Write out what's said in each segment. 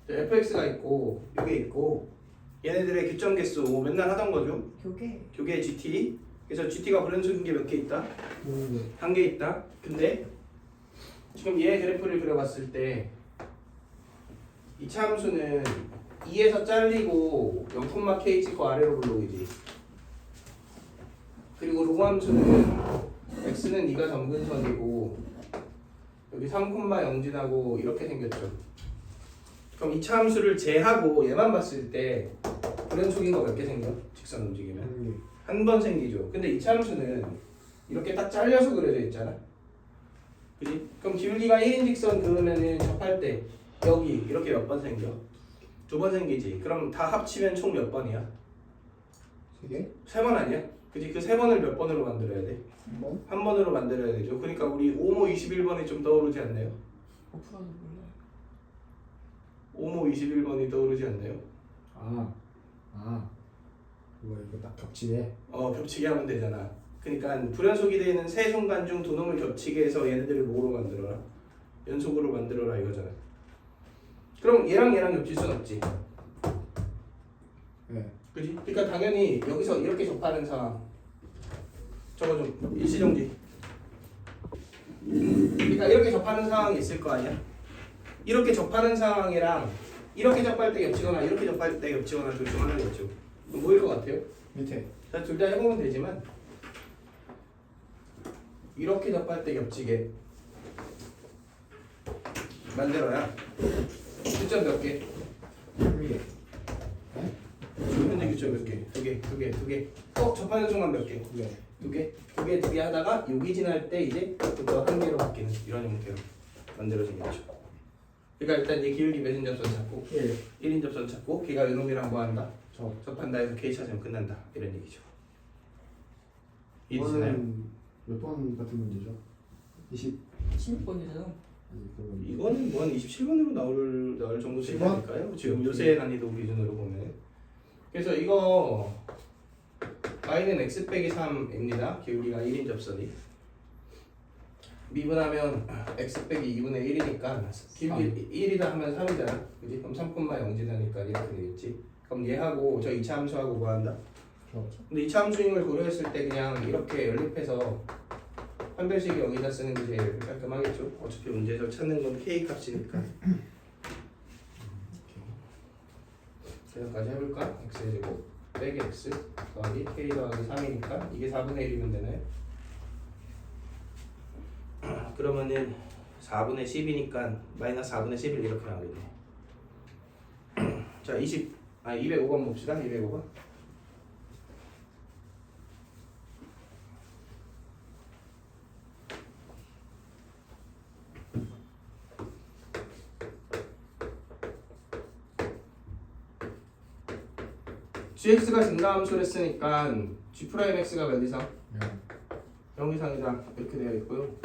fx가 있고 이게 있고 얘네들의 교점 개수 뭐 맨날 하던 거죠. 교계 gt. 그래서 gt가 불연속인 게 몇 개 있다? 한 개 있다. 근데 지금 얘 그래프를 그려봤을 때 이 차함수는 2에서 잘리고 0,k 찍고 아래로 불러오지. 그리고 로함수는 x는 2가 점근선이고 여기 3,0 지나고 이렇게 생겼죠. 그럼 이 차함수를 제하고 얘만 봤을 때 불연속인 거 몇 개 생겨? 직선 움직이면 한 번 생기죠. 근데 이 차함수는 이렇게 딱 잘려서 그려져 있잖아. 그지? 그럼 기울기가 1인 직선 그으면은 접할 때 여기 이렇게 몇 번 생겨? 2번 생기지. 그럼 다 합치면 총 몇 번이야? 3개? 3번 아니야? 그지? 그 3번을 몇 번으로 만들어야 돼? 한 번으로 만들어야 되죠. 그러니까 우리 5모 21번이 좀 떠오르지 않나요? 5모 21번이 떠오르지 않나요? 이거 딱 겹치게. 겹치게 하면 되잖아. 그러니까 불연속이 되는 세 순간 중 두 놈을 겹치게 해서 얘네들을 뭐로 만들어라? 연속으로 만들어라 이거잖아. 그럼 얘랑 얘랑 겹칠 순 없지. 네. 그지? 그러니까 당연히 여기서 이렇게 접하는 상황. 저거 좀 일시정지. 그러니까 이렇게 접하는 상황이 있을 거 아니야? 이렇게 접하는 상황이랑 이렇게 접할 때 겹치거나 이렇게 접할 때 겹치거나 둘 중 하나겠죠. 그럼 뭐일 것 같아요? 밑에. 자, 둘 다 해보면 되지만 이렇게 접할 때 겹치게 만들어야 교점 몇 개? 3개. 현재 교점 몇 개? 두 개. 접하는 순간 몇 개? 두 개 하다가 여기 지날 때 이제 그거 한 개로 바뀌는 이런 형태로 만들어진 거죠. 그러니까 일단 얘 기울기 몇인 접선 찾고 1인 접선 찾고 걔가 이놈이랑 뭐 한다? 접한다 해서 K 찾으면 끝난다 이런 얘기죠. 이해되시나요? 몇 번 같은 문제죠? 16번이잖아. 이거는 뭐 한 27번으로 나올 정도 되지 10번? 않을까요? 지금 요새 난이도 기준으로 보면. 그래서 이거 y는 x 빼기 3입니다. 기울기가 1인 접선이. 미분하면 x 빼기 2분의 1이니까 기울기 1이다 하면 3이잖아. 그지? 그럼 3,0지나니까 이렇게 되겠지. 그럼 얘하고 저 2차 함수하고 뭐 한다? 근데 2차 함수임을 고려했을 때 그냥 이렇게 연립해서 판별식이 여기다 쓰는 게 제일 깔끔하겠죠. 어차피 문제에서 찾는 건 k 값이니까. 계산까지 해볼까? x의 제곱 빼기 x 더하기 k 더하기 3이니까 이게 4분의 1이면 되나요? 그러면은 4분의 10이니까 마이너스 4분의 11 이렇게 나오겠네. 자 205번 봅시다. 205번. gx가 증가함수를 했으니까 g'x가 몇 이상? 0 이상이다 이렇게 되어 있고요.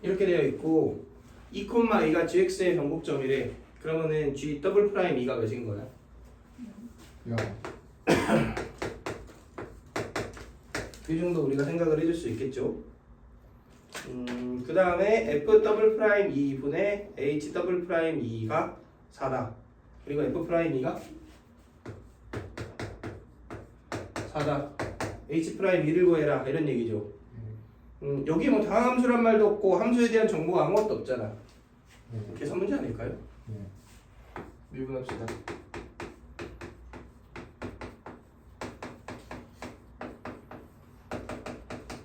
이렇게 되어 있고 2,2가 gx의 변곡점이래. 그러면은 g 더블 프라임 2가 몇인 거야? 이 정도 우리가 생각을 해줄 수 있겠죠. 그 다음에 f 더블 프라임 2분의 h 더블 프라임 2가 4다. 그리고 f 프라임 2가 4다. h 프라임 2를 구해라 이런 얘기죠. 여기 뭐 다음 함수란 말도 없고 함수에 대한 정보가 아무것도 없잖아. 계산 문제 아닐까요? 미분합시다.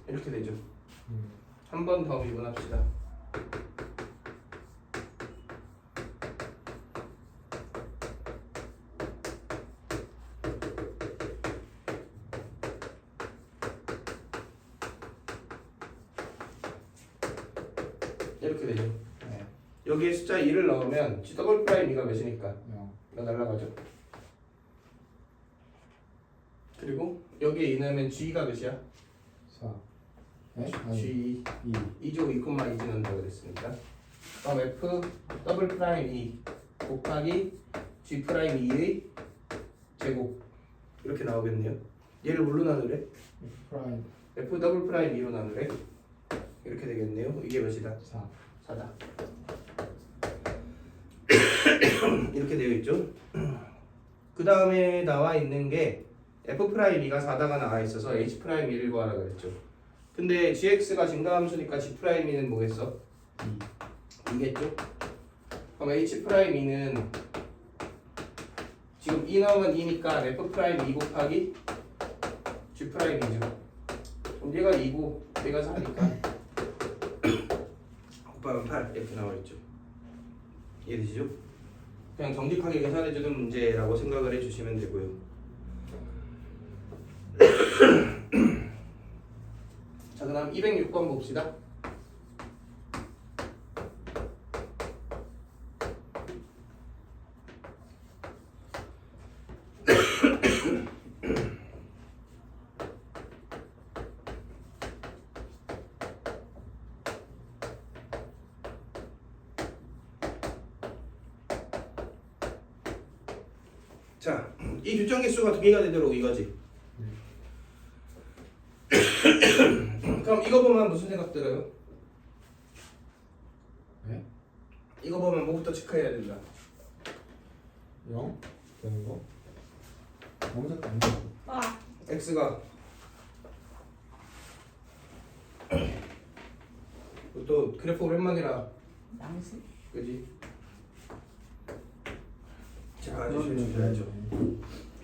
이렇게 되죠. 한 번 더 미분합시다. 이렇게 되죠. 여기에 숫자 2를 넣으면 g 더블 프라임 2가 몇이니까 이거 날라가죠. 그리고 여기에 2 넣으면 g가 몇이야? 4. g 2조 2,2 지난다고 그랬으니까 그럼 f 더블 프라임 2 곱하기 g 프라임 2의 제곱 이렇게 나오겠네요. 얘를 뭘로 나누래? 프라임 f 더블 프라임 2로 나누래? 이렇게 되겠네요. 이게 몇이다? 4 4다. 이렇게 되어 있죠. 그 다음에 나와 있는 게 f 프라임 2가 4다가 나와 있어서 h 프라임 2를 구하라 그랬죠. 근데 gx가 증가함수니까 g 프라임 2는 뭐겠어? 2겠죠? 그럼 h 프라임 2는 지금 2 넣으면 2니까 f 프라임 2 곱하기 g 프라임 2죠. 그럼 얘가 2고 얘가 4니까 곱하면 8 이렇게 나와 있죠. 이해되시죠? 그냥 정직하게 계산해주는 문제라고 생각을 해주시면 되고요. 자, 그다음 206번 봅시다. 자, 이 규정 개수가 2개가 되도록 이거지. 그럼 이거 보면 무슨 생각 들어요? 네? 이거 보면 뭐부터 체크해야 된다. 0 되는 거 영작 안 되고 아, x가 또 그래프 오랜만이라 양수? 그지? 제가 아저씨 주셔야죠.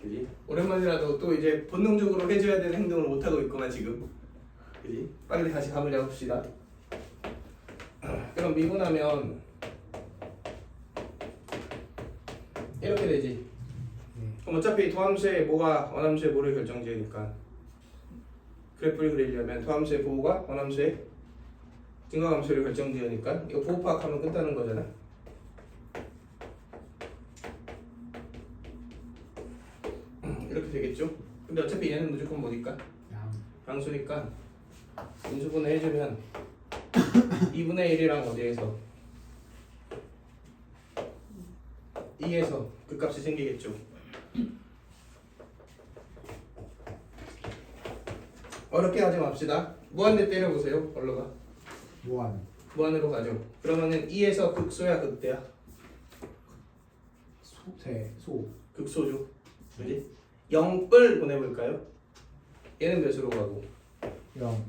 그지? 오랜만이라도 또 이제 본능적으로 해줘야 되는 행동을 못 하고 있구만 지금. 그지? 빨리 다시 감을 잡읍시다. 그럼 미분하면 이렇게 되지. 그럼 어차피 도함수의 뭐가 원함수의 뭐를 결정지으니까 그래프를 그리려면 도함수의 보호가 원함수의 증가함수를 결정지으니까 이거 보호 파악하면 끝나는 거잖아. 이렇게 되겠죠? 근데 어차피 얘는 무조건 뭐니까? 양 양수니까 인수분해 해주면 2분의 1이랑 어디에서? 2에서 그 값이 생기겠죠. 어렵게 하지 맙시다. 무한대 때려보세요. 얼로 가? 무한 무한으로 가죠. 그러면은 2에서 극소야 극대야? 소 극소죠. 그지? 0을 보내볼까요? 얘는 몇으로 가고 0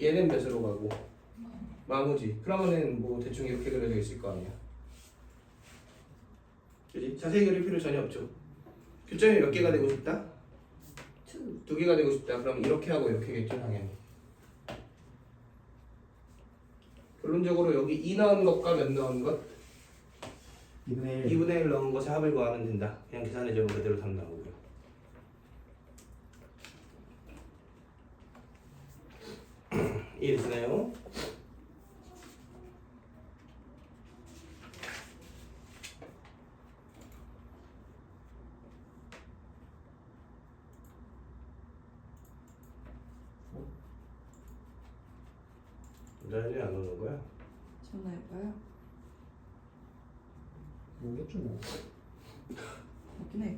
얘는 몇으로 가고 마무지. 그러면은 뭐 대충 이렇게 그려져 있을 거 아니야. 그지? 자세히 그릴 필요 전혀 없죠. 교점이 몇 개가 되고 싶다? 2. 2개가 되고 싶다. 그럼 이렇게 하고 이렇게겠죠 당연히. 결론적으로 여기 2 넣은 것과 몇 넣은 것? 2분의 1 2분의 1 넣은 것의 합을 구하면 된다. 그냥 계산해주면 그대로 답 나오고요. 이해되시나요? 나연이 안 오는 거야? 전화해봐요. 모르겠죠 뭐 맞긴 해.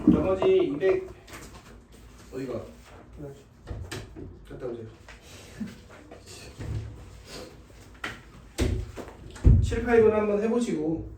나머지 200 어디가? 갔다 오세요. 7, 8번 한번 해보시고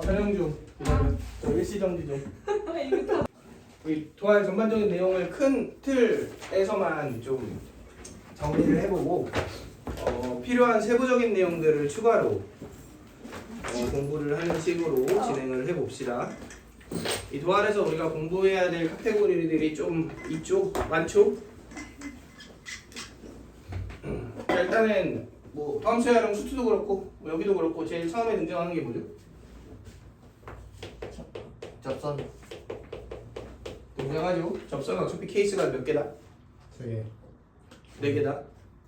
촬영 중. 기다려. 저 일시 정지 좀. 이거 다 우리 도할 전반적인 내용을 큰 틀에서만 좀 정리를 해보고 필요한 세부적인 내용들을 추가로 공부를 하는 식으로 진행을 해봅시다. 이 도할에서 우리가 공부해야 될 카테고리들이 좀 있죠? 많죠? 자, 일단은 뭐 다음수의 활용 수투도 그렇고 뭐 여기도 그렇고 제일 처음에 등장하는 게 뭐죠? 접선. 등장하죠. 접선은 어차피 케이스가 몇 개다? 3개. 4개다.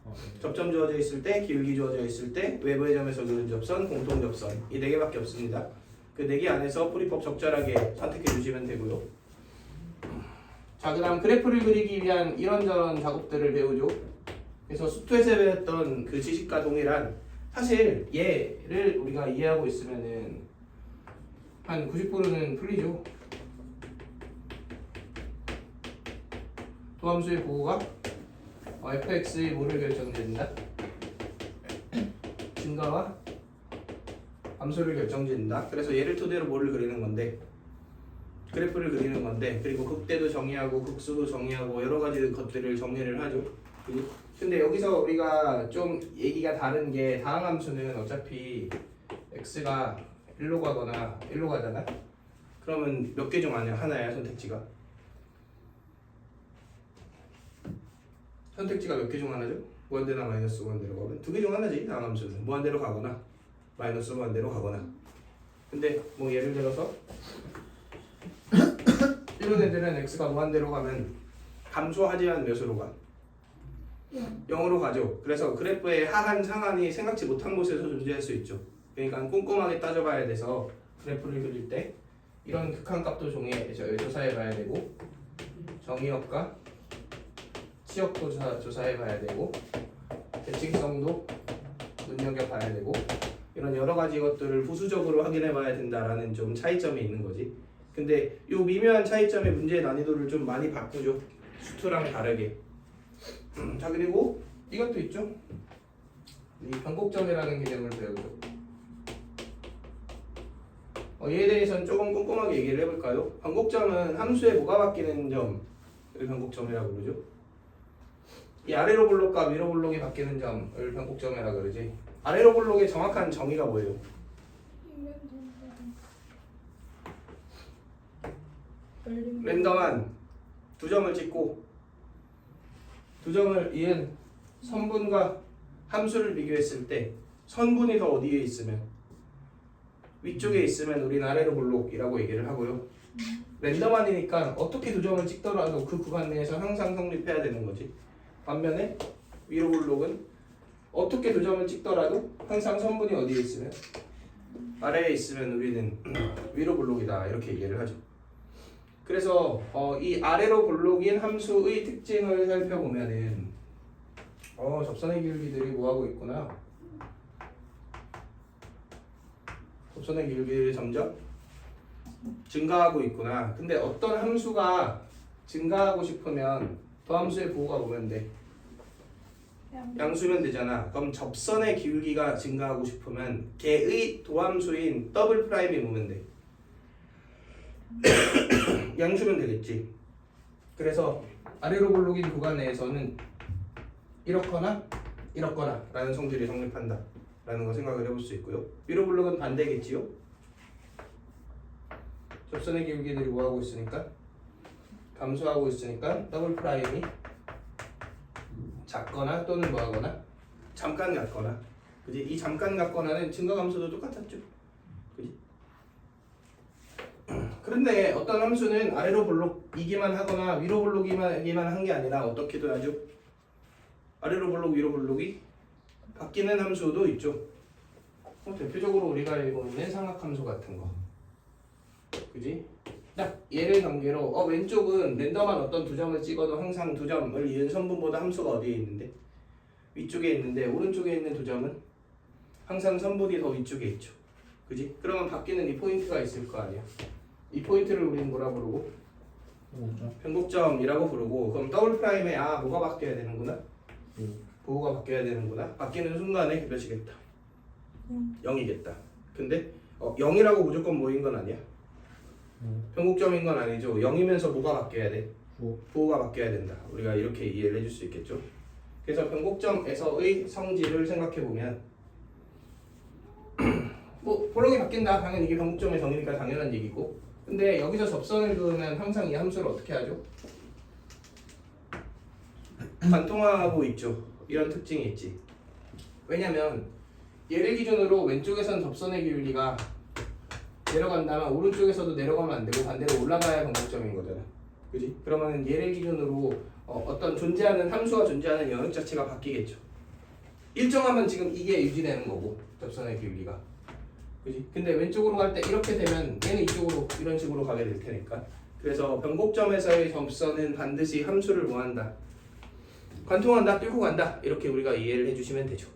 네. 접점 주어져 있을 때, 기울기 주어져 있을 때, 외부의 점에서 그는 접선, 공통 접선 이 4개밖에 없습니다. 그 4개 안에서 풀이법 적절하게 선택해 주시면 되고요. 자, 그다음 그래프를 그리기 위한 이런저런 작업들을 배우죠. 그래서 수투에서 배웠던 그 지식과 동일한 사실 얘를 우리가 이해하고 있으면은 한 90%는 풀리죠. 도함수의 부호가 fx의 뭐를 결정짓는다? 증가와 함수를 결정짓는다. 그래서 얘를 토대로 뭐를 그리는 건데 그래프를 그리는 건데 그리고 극대도 정의하고 극수도 정의하고 여러 가지 것들을 정리를 하죠. 근데 여기서 우리가 좀 얘기가 다른 게 다항함수는 어차피 x가 1로 가거나 1로 가잖아. 그러면 몇 개 중 하나야 선택지가? 선택지가 몇 개 중 하나죠? 무한대나 마이너스 무한대로 가면 2개 중 하나지. 다항함수는 무한대로 가거나 마이너스 무한대로 가거나. 근데 뭐 예를 들어서 이런 애들은 x가 무한대로 가면 감소하지만 몇으로 가? 0으로 가죠. 그래서 그래프의 하한 상한이 생각지 못한 곳에서 존재할 수 있죠. 그러니까 꼼꼼하게 따져봐야 돼서 그래프를 그릴 때 이런 극한값도 조사해봐야 되고 정의역과 치역도 조사해봐야 되고 대칭성도 눈여겨봐야 되고 이런 여러 가지 것들을 부수적으로 확인해봐야 된다라는 좀 차이점이 있는 거지. 근데 이 미묘한 차이점의 문제의 난이도를 좀 많이 바꾸죠. 수투랑 다르게. 자, 그리고 이것도 있죠. 이 변곡점이라는 개념을 배우죠. 얘에 대해서는 조금 꼼꼼하게 얘기를 해볼까요? 변곡점은 함수에 뭐가 바뀌는 점을 변곡점이라고 그러죠. 이 아래로 볼록과 위로 볼록이 바뀌는 점을 변곡점이라고 그러지. 아래로 볼록의 정확한 정의가 뭐예요? 랜덤한 두 점을 찍고 두 점을 이은 선분과 함수를 비교했을 때 선분이 더 어디에 있으면 위쪽에 있으면 우리는 아래로 볼록이라고 얘기를 하고요. 랜덤한이니까 어떻게 두 점을 찍더라도 그 구간 내에서 항상 성립해야 되는 거지. 반면에 위로 볼록은 어떻게 두 점을 찍더라도 항상 선분이 어디에 있으면 아래에 있으면 우리는 위로 볼록이다 이렇게 얘기를 하죠. 그래서 이 아래로 볼록인 함수의 특징을 살펴보면은 접선의 기울기들이 뭐하고 있구나. 접선의 기울기들이 점점 증가하고 있구나. 근데 어떤 함수가 증가하고 싶으면 도함수의 부호가 보면 돼. 양수면 되잖아. 그럼 접선의 기울기가 증가하고 싶으면 걔의 도함수인 더블 프라임이 보면 돼. 양수면 되겠지. 그래서 아래로 볼록인 구간 내에서는 이렇거나 이렇거나 라는 성질이 성립한다 라는 거 생각을 해볼 수 있고요. 위로 볼록은 반대겠지요. 접선의 기울기들이 뭐하고 있으니까 감소하고 있으니까 더블 프라임이 작거나 또는 뭐하거나 잠깐 같거나, 그지? 이 잠깐 같거나는 증가 감소도 똑같았죠, 그지? 그런데 어떤 함수는 아래로 볼록이기만 하거나 위로 볼록이기만 한 게 아니라 어떻게도 하죠? 아래로 볼록 위로 볼록이 바뀌는 함수도 있죠. 대표적으로 우리가 알고 있는 삼각함수 같은 거, 그지? 딱 얘를 관계로 왼쪽은 랜덤한 어떤 두 점을 찍어도 항상 두 점을 이은 선분보다 함수가 어디에 있는데? 위쪽에 있는데 오른쪽에 있는 두 점은 항상 선분이 더 위쪽에 있죠, 그지? 그러면 바뀌는 이 포인트가 있을 거 아니야. 이 포인트를 우리는 뭐라 부르고? 변곡점이라고 부르고. 그럼 더블 프라임에 뭐가 바뀌어야 되는구나? 부호가 바뀌어야 되는구나. 바뀌는 순간에 몇이겠다? 0이겠다. 근데 0이라고 무조건 뭐인 건 아니야. 네. 변곡점인 건 아니죠. 0이면서 뭐가 바뀌어야 돼? 부호. 부호가 바뀌어야 된다. 우리가 이렇게 이해를 해줄 수 있겠죠. 그래서 변곡점에서의 성질을 생각해 보면 뭐 볼록이 바뀐다. 당연히 이게 변곡점의 정의니까 당연한 얘기고. 근데 여기서 접선을 그으면 항상 이 함수를 어떻게 하죠? 관통하고 있죠. 이런 특징이 있지. 왜냐면 얘를 기준으로 왼쪽에선 접선의 기울기가 내려간다면 오른쪽에서도 내려가면 안 되고 반대로 올라가야 변곡점인 거잖아. 그지? 그러면 얘를 기준으로 어떤 존재하는 함수가 존재하는 영역 자체가 바뀌겠죠. 일정하면 지금 이게 유지되는 거고 접선의 기울기가. 그지? 근데 왼쪽으로 갈 때 이렇게 되면 얘는 이쪽으로 이런 식으로 가게 될 테니까. 그래서 변곡점에서의 접선은 반드시 함수를 뭐한다? 관통한다, 뚫고 간다. 이렇게 우리가 이해를 해주시면 되죠.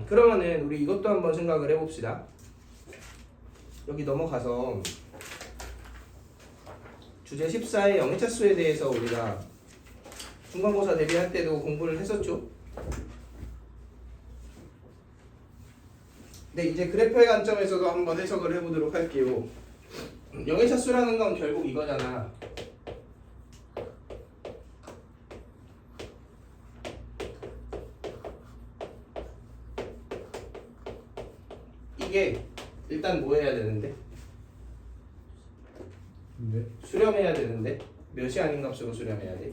그러면은 우리 이것도 한번 생각을 해봅시다. 여기 넘어가서 주제 14의 영해차수에 대해서 우리가 중간고사 대비할 때도 공부를 했었죠. 근데 이제 그래프의 관점에서도 한번 해석을 해보도록 할게요. 영해차수라는 건 결국 이거잖아. 이게 일단 뭐 해야 되는데? 네. 수렴해야 되는데 몇이 아닌 값으로 수렴해야 돼?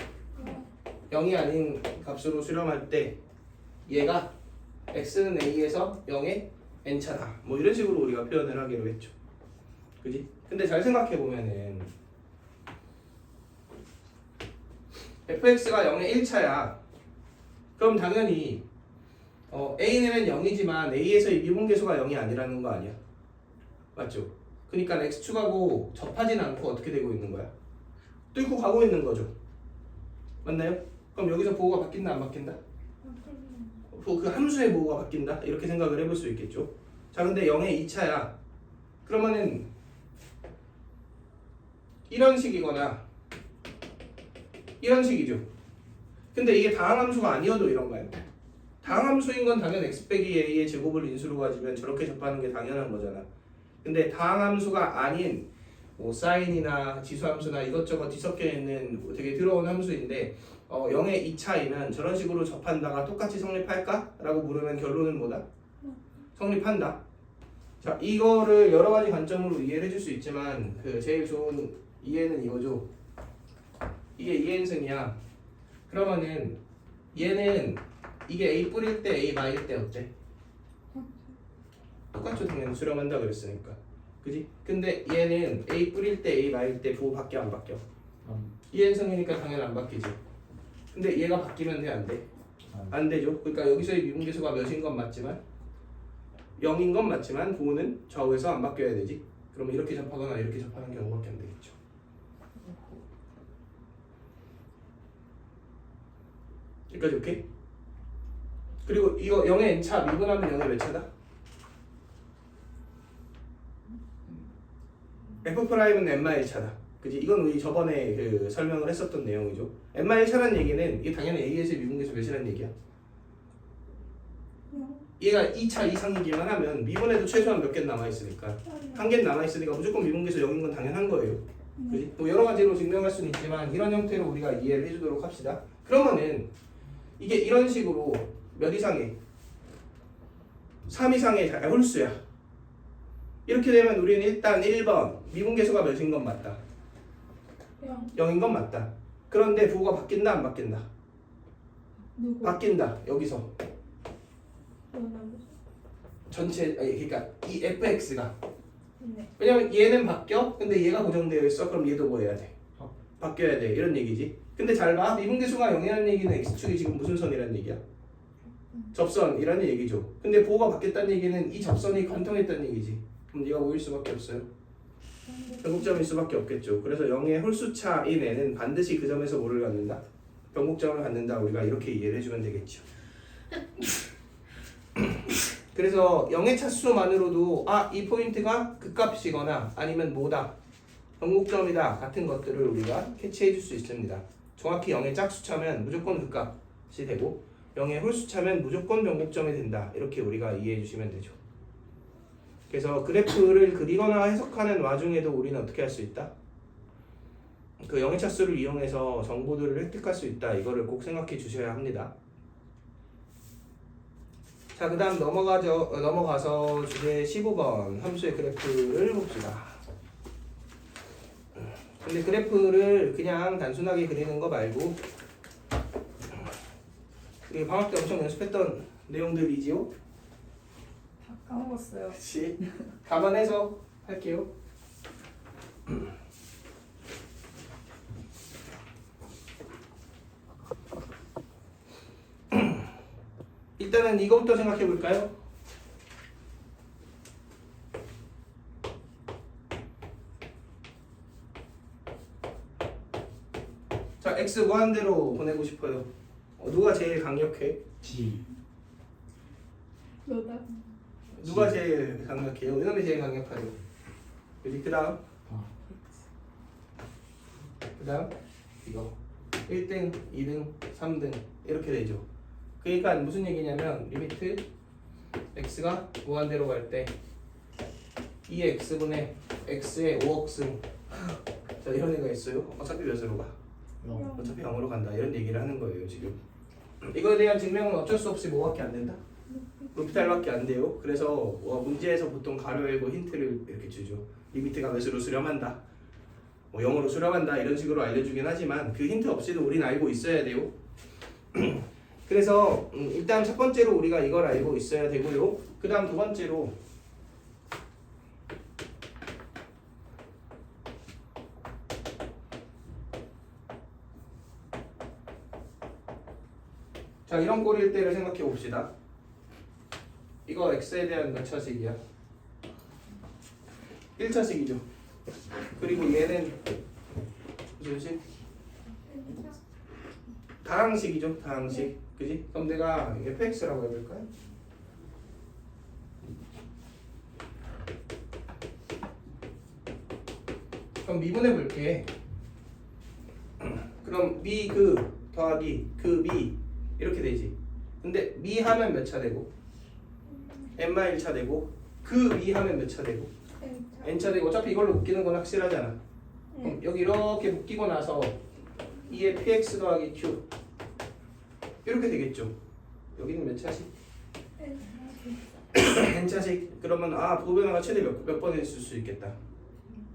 0이 아닌 값으로 수렴할 때 얘가 x는 a에서 0에 n차다. 뭐 이런 식으로 우리가 표현을 하기로 했죠. 그지? 근데 잘 생각해 보면은 fx가 0의 1차야. 그럼 당연히 a는 0이지만 a에서의 미분계수가 0이 아니라는 거 아니야? 맞죠? 그러니까 x축하고 접하진 않고 어떻게 되고 있는 거야? 뚫고 가고 있는 거죠. 맞나요? 그럼 여기서 보호가 바뀐다 안 바뀐다? 그 함수의 보호가 바뀐다? 이렇게 생각을 해볼 수 있겠죠. 자, 근데 0의 2차야. 그러면은 이런 식이거나 이런 식이죠. 근데 이게 다항함수가 아니어도 이런가요? 다항함수인 건 당연 x 빼기 a의 제곱을 인수로 가지면 저렇게 접하는 게 당연한 거잖아. 근데 다항함수가 아닌 뭐 사인이나 지수함수나 이것저것 뒤섞여 있는 뭐 되게 더러운 함수인데 0의 2차이면 저런 식으로 접한다가 똑같이 성립할까? 라고 물으면 결론은 뭐다? 성립한다. 자, 이거를 여러 가지 관점으로 이해를 해줄 수 있지만 그 제일 좋은 이해는 이거죠. 이게 2n승이야. 그러면은 얘는 이게 a 뿌릴 때 a 마일 때 어때? 똑같죠. 당연히 수렴한다 그랬으니까. 그지? 근데 얘는 a 뿌릴 때 a 마일 때 부호 바뀌어 안 바뀌어? 2n승이니까 당연히 안 바뀌지. 근데 얘가 바뀌면 돼 안 돼? 안 되죠. 그러니까 여기서의 미분계수가 몇인 건 맞지만 0인 건 맞지만 부호는 좌우에서 안 바뀌어야 되지. 그러면 이렇게 접하거나 이렇게 접하는 경우밖에 안 되겠죠. 여기까지 오케이? 그리고 이거 0의 n차 미분하면 0의 몇 차다? F'은 n-1차다. 그지? 이건 우리 저번에 그 설명을 했었던 내용이죠. n-1차라는 얘기는 이게 당연히 A에서의 미분계수 몇이라는 얘기야? 얘가 2차 이상이기만 하면 미분에도 최소한 몇 개 남아있으니까 한 개 남아있으니까 무조건 미분계수 0인 건 당연한 거예요. 그지? 또 여러 가지로 증명할 수는 있지만 이런 형태로 우리가 이해를 해주도록 합시다. 그러면은 이게 이런 식으로 몇 이상의 3 이상의 홀수야. 이렇게 되면 우리는 일단 1번 미분계수가 몇인 건 맞다. 0인 건 맞다. 그런데 부호가 바뀐다 안 바뀐다? 누구? 바뀐다. 여기서 전체 그러니까 이 fx가 네. 왜냐면 얘는 바뀌어. 근데 얘가 고정되어 있어. 그럼 얘도 뭐 해야 돼? 바뀌어야 돼. 이런 얘기지. 근데 잘 봐. 미분계수가 0이라는 얘기는 x축이 지금 무슨 선이라는 얘기야? 접선이라는 얘기죠. 근데 부호가 바뀌었다는 얘기는 이 접선이 관통했다는 얘기지. 그럼 얘가 뭐일 수밖에 없어요? 변곡점일 수밖에 없겠죠. 그래서 0의 홀수차인 애는 반드시 그 점에서 뭐를 갖는다? 변곡점을 갖는다. 우리가 이렇게 이해를 해주면 되겠죠. 그래서 0의 차수만으로도 이 포인트가 극값이거나 아니면 뭐다? 변곡점이다 같은 것들을 우리가 캐치해 줄 수 있습니다. 정확히 0의 짝수차면 무조건 극값이 되고 0의 홀수차면 무조건 변곡점이 된다. 이렇게 우리가 이해해 주시면 되죠. 그래서 그래프를 그리거나 해석하는 와중에도 우리는 어떻게 할 수 있다? 그 영해차수를 이용해서 정보들을 획득할 수 있다. 이거를 꼭 생각해 주셔야 합니다. 자, 그 다음 넘어가서 주제 15번 함수의 그래프를 봅시다. 근데 그래프를 그냥 단순하게 그리는 거 말고 우리 방학 때 엄청 연습했던 내용들이지요? 다 까먹었어요. 그치? 감안해서 할게요. 일단은 이거부터 생각해 볼까요? 자, x 무한대로 보내고 싶어요. 누가 제일 강력해? G. 너다. 누가 제일 강력해요? 이놈이 제일 강력하죠. 그지? 그 다음 이거 1등, 2등, 3등 이렇게 되죠. 그러니까 무슨 얘기냐면 리미트 x가 무한대로 갈 때 2x분의 x의 5억승 자 이런 애가 있어요. 어차피 몇으로 가? 0. 어차피 0으로 간다 이런 얘기를 하는 거예요 지금. 이거에 대한 증명은 어쩔 수 없이 뭐밖에 안 된다? 루피탈밖에 안 돼요. 그래서 문제에서 보통 가로 열고 힌트를 이렇게 주죠. 리미트가 몇으로 수렴한다, 뭐 0으로 수렴한다 이런 식으로 알려주긴 하지만 그 힌트 없이도 우리는 알고 있어야 돼요. 그래서 일단 첫 번째로 우리가 이걸 알고 있어야 되고요. 그 다음 두 번째로 자 이런 꼴일 때를 생각해 봅시다. 이거 x에 대한 몇 차식이야? 1차식이죠. 그리고 얘는 무슨 식? 다항식이죠. 다항식. 그지? 그럼 내가 fx라고 해볼까요? 그럼 미분해 볼게. 그럼 미 그 더하기 그 미 이렇게 되지. 근데 미 하면 몇 차 되고 n마 1차 되고 그 미 하면 몇 차 되고 n차 되고 어차피 이걸로 묶이는 건 확실하잖아. 그럼 여기 이렇게 묶이고 나서 2의 px 더하기 q 이렇게 되겠죠. 여기는 몇 차식? n차식. 그러면 부호변화가 최대 몇 번 있을 수 있겠다?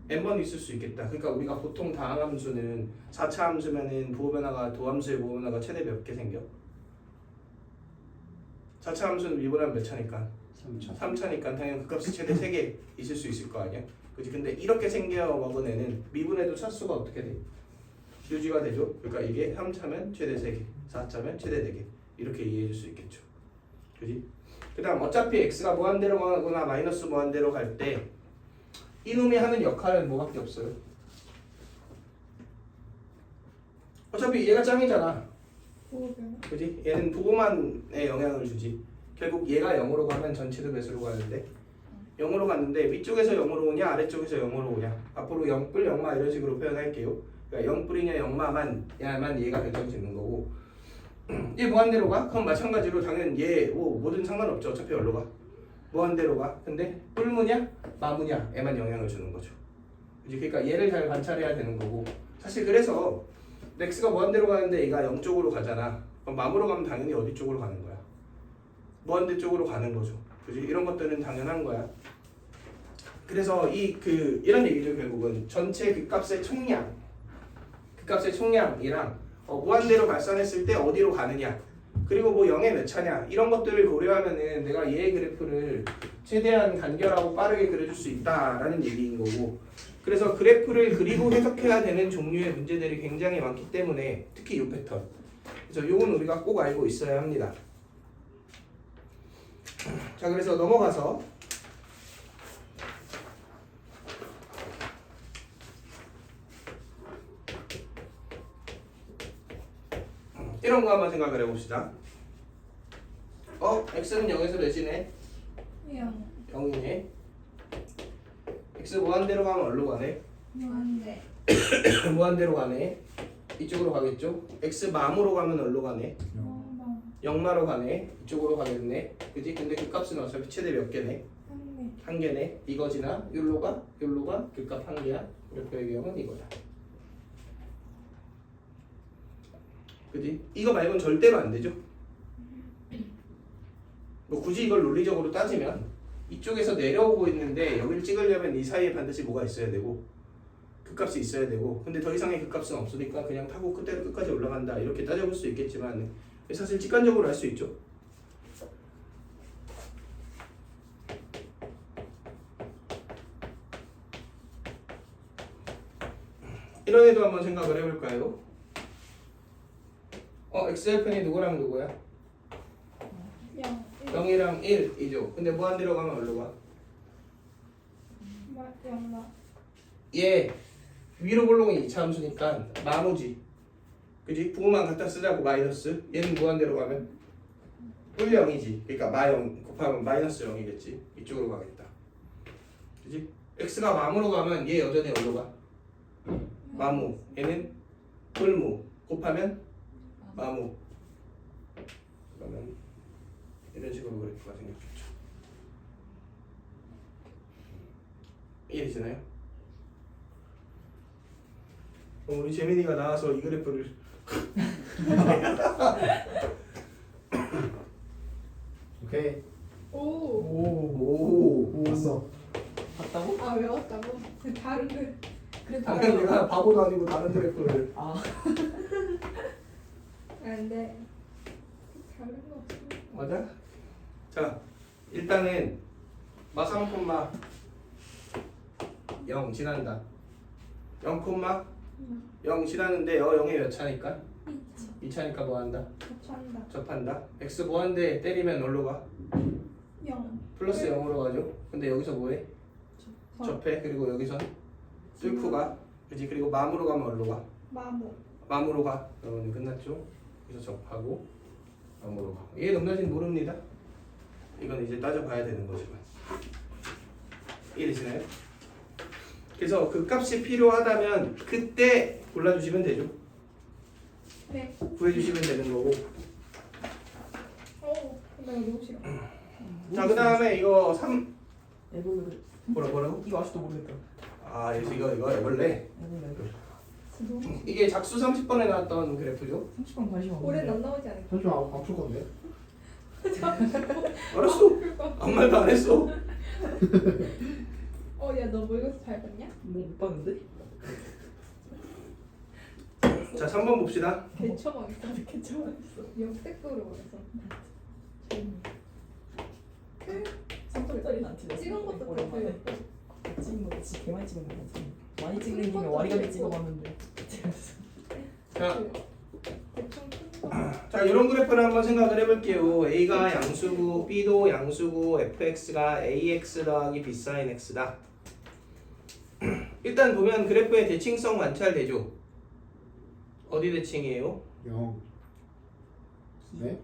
n번 있을 수 있겠다. 그러니까 우리가 보통 다항함수는 4차 함수면은 부호변화가 도함수의 부호변화가 최대 몇 개 생겨? 4차 함수는 미분하면 몇 차니까? 3차. 3차니까 당연히 그 값이 최대 3개 있을 수 있을 거 아니야? 그치? 근데 이렇게 생겨 먹은 애는 미분해도 차수가 어떻게 돼? 유지가 되죠? 그러니까 이게 3차면 최대 3개, 4차면 최대 4개 이렇게 이해해 줄 수 있겠죠. 그지? 그 다음 어차피 x가 무한대로 가거나 마이너스 무한대로 갈 때 이놈이 하는 역할은 뭐밖에 없어요. 어차피 얘가 짱이잖아. 보호변화. 그지? 얘는 부호만에 영향을 주지. 결국 얘가 0으로 가면 전체도 몇으로 가는데 0으로 갔는데 위쪽에서 0으로 오냐 아래쪽에서 0으로 오냐 앞으로 0뿔 0마 이런 식으로 표현할게요. 그러니까 0뿔이냐 0마만 얘가 결정짓는 거고 얘 무한대로 가? 그럼 마찬가지로 당연히 얘 뭐든 상관없죠. 어차피 열로 가. 무한대로 가. 근데 뿔무냐 마무냐 에만 영향을 주는 거죠. 그치? 그러니까 얘를 잘 관찰해야 되는 거고 사실 그래서 x가 무한대로 가는데 얘가 0쪽으로 가잖아. 그럼 마무로 가면 당연히 어디 쪽으로 가는 거야? 무한대 쪽으로 가는 거죠. 그지? 이런 것들은 당연한 거야. 그래서 이런 얘기죠. 결국은 전체 극값의 총량이랑 무한대로 발산했을 때 어디로 가느냐, 그리고 뭐 0의 몇 차냐 이런 것들을 고려하면은 내가 얘의 그래프를 최대한 간결하고 빠르게 그려줄 수 있다라는 얘기인 거고. 그래서 그래프를 그리고 해석해야 되는 종류의 문제들이 굉장히 많기 때문에 특히 이 패턴. 그래서 요건 우리가 꼭 알고 있어야 합니다. 자, 그래서 넘어가서 이런 거 한번 생각을 해봅시다. x는 0에서 몇이네? 0이네. x 무한대로 가면 어디로 가네? 무한대. 무한대로 가네. 이쪽으로 가겠죠? x 마무로 가면 어디로 가네? 0마로 가네. 이쪽으로 가겠네. 그지? 근데 그 값은 어차피 최대 몇 개네? 한 개네. 이거지나 욜로가 극값 한 개야. 그래프의 개형은 이거야. 그지? 이거 말고는 절대로 안 되죠. 뭐 굳이 이걸 논리적으로 따지면 이쪽에서 내려오고 있는데 여기를 찍으려면 이 사이에 반드시 뭐가 있어야 되고 극값이 있어야 되고, 근데 더 이상의 극값은 없으니까 그냥 타고 그대로 끝까지 올라간다 이렇게 따져볼 수 있겠지만 사실 직관적으로 할 수 있죠. 이런 애도 한번 생각을 해볼까요? x절편이 누구랑 누구야? 0 0이랑 1이죠. 근데 무한대로 가면 어디로 가? 0 나. 얘 위로 볼록이 2차 함수니까 마모지. 그지? 부호만 갖다 쓰자고 마이너스. 얘는 무한대로 가면 뿔 0이지. 그러니까 마0 곱하면 마이너스 0이겠지. 이쪽으로 가겠다. 그지? x가 마무로 가면 얘 여전히 어디로 가? 마무. 얘는 뿔무. 곱하면 마무. 그러면 이런 식으로 그래프가 생겼겠죠. 이해되시나요? 그럼 우리 재민이가 나와서 이 그래프를 오케이. 오. 오 왔어. 봤다고? 아 외웠다고? 다른 글. 그래 당연히 내가 바보도 아니고 다른 그래프를 아 근데 다른 거 없어. 맞아? 자 일단은 마3 콤마 0 지난다. 0 콤마 0 지나는데 0이 몇 차니까? 2차니까 뭐 한다? 합산다. 접한다. x 뭐한데 때리면 어디로 가? 0. 플러스 0으로 가죠. 근데 여기서 뭐해? 접해. 그리고 여기선 뚫고 가. 그지? 그리고 맘으로 가면 어디로 가? 마모. 맘으로 가. 그러면 끝났죠. 그래서 접하고 맘으로 가. 얘 넘나진 모릅니다. 이건 이제 따져봐야 되는 거지만. 이해되시나요? 그래서 그 값이 필요하다면 그때 골라주시면 되죠. 네. 구해주시면 되는 거고. 오. 근데 이거 너무 싫어. 자, 그 다음에 이거 3 애벌레 뭐라고? 이거 아직도 모르겠다. 아, 이거 애벌레. 애벌레 너무 이게 작수 30번에 나왔던 그래프죠. 30번 관심 없는데 올해는 안 나오지 않을까? 잠시만 아플 건데. 알았어. 아무 말도 안 했어. 야 너 모의고사 잘 봤냐? 뭐못 봤는데? 자, 3번 봅시다. 개처망했어. 개처망했어. 역대급으로 그래서. 성격짜리는 안 찍어. 찍은 것도 오랜만에. 찍은 거 진짜 개많이 찍은 거 같아. 많이 찍는 김에 와리가리 찍어봤는데. 자, 대충 큰 거. 자, 이런 그래프를 한번 생각을 해볼게요. A가 양수고, B도 양수고, fx가 ax 더하기 b sin x다. 일단 보면 그래프의 대칭성 관찰되죠. 어디 대칭이에요? 0. 네?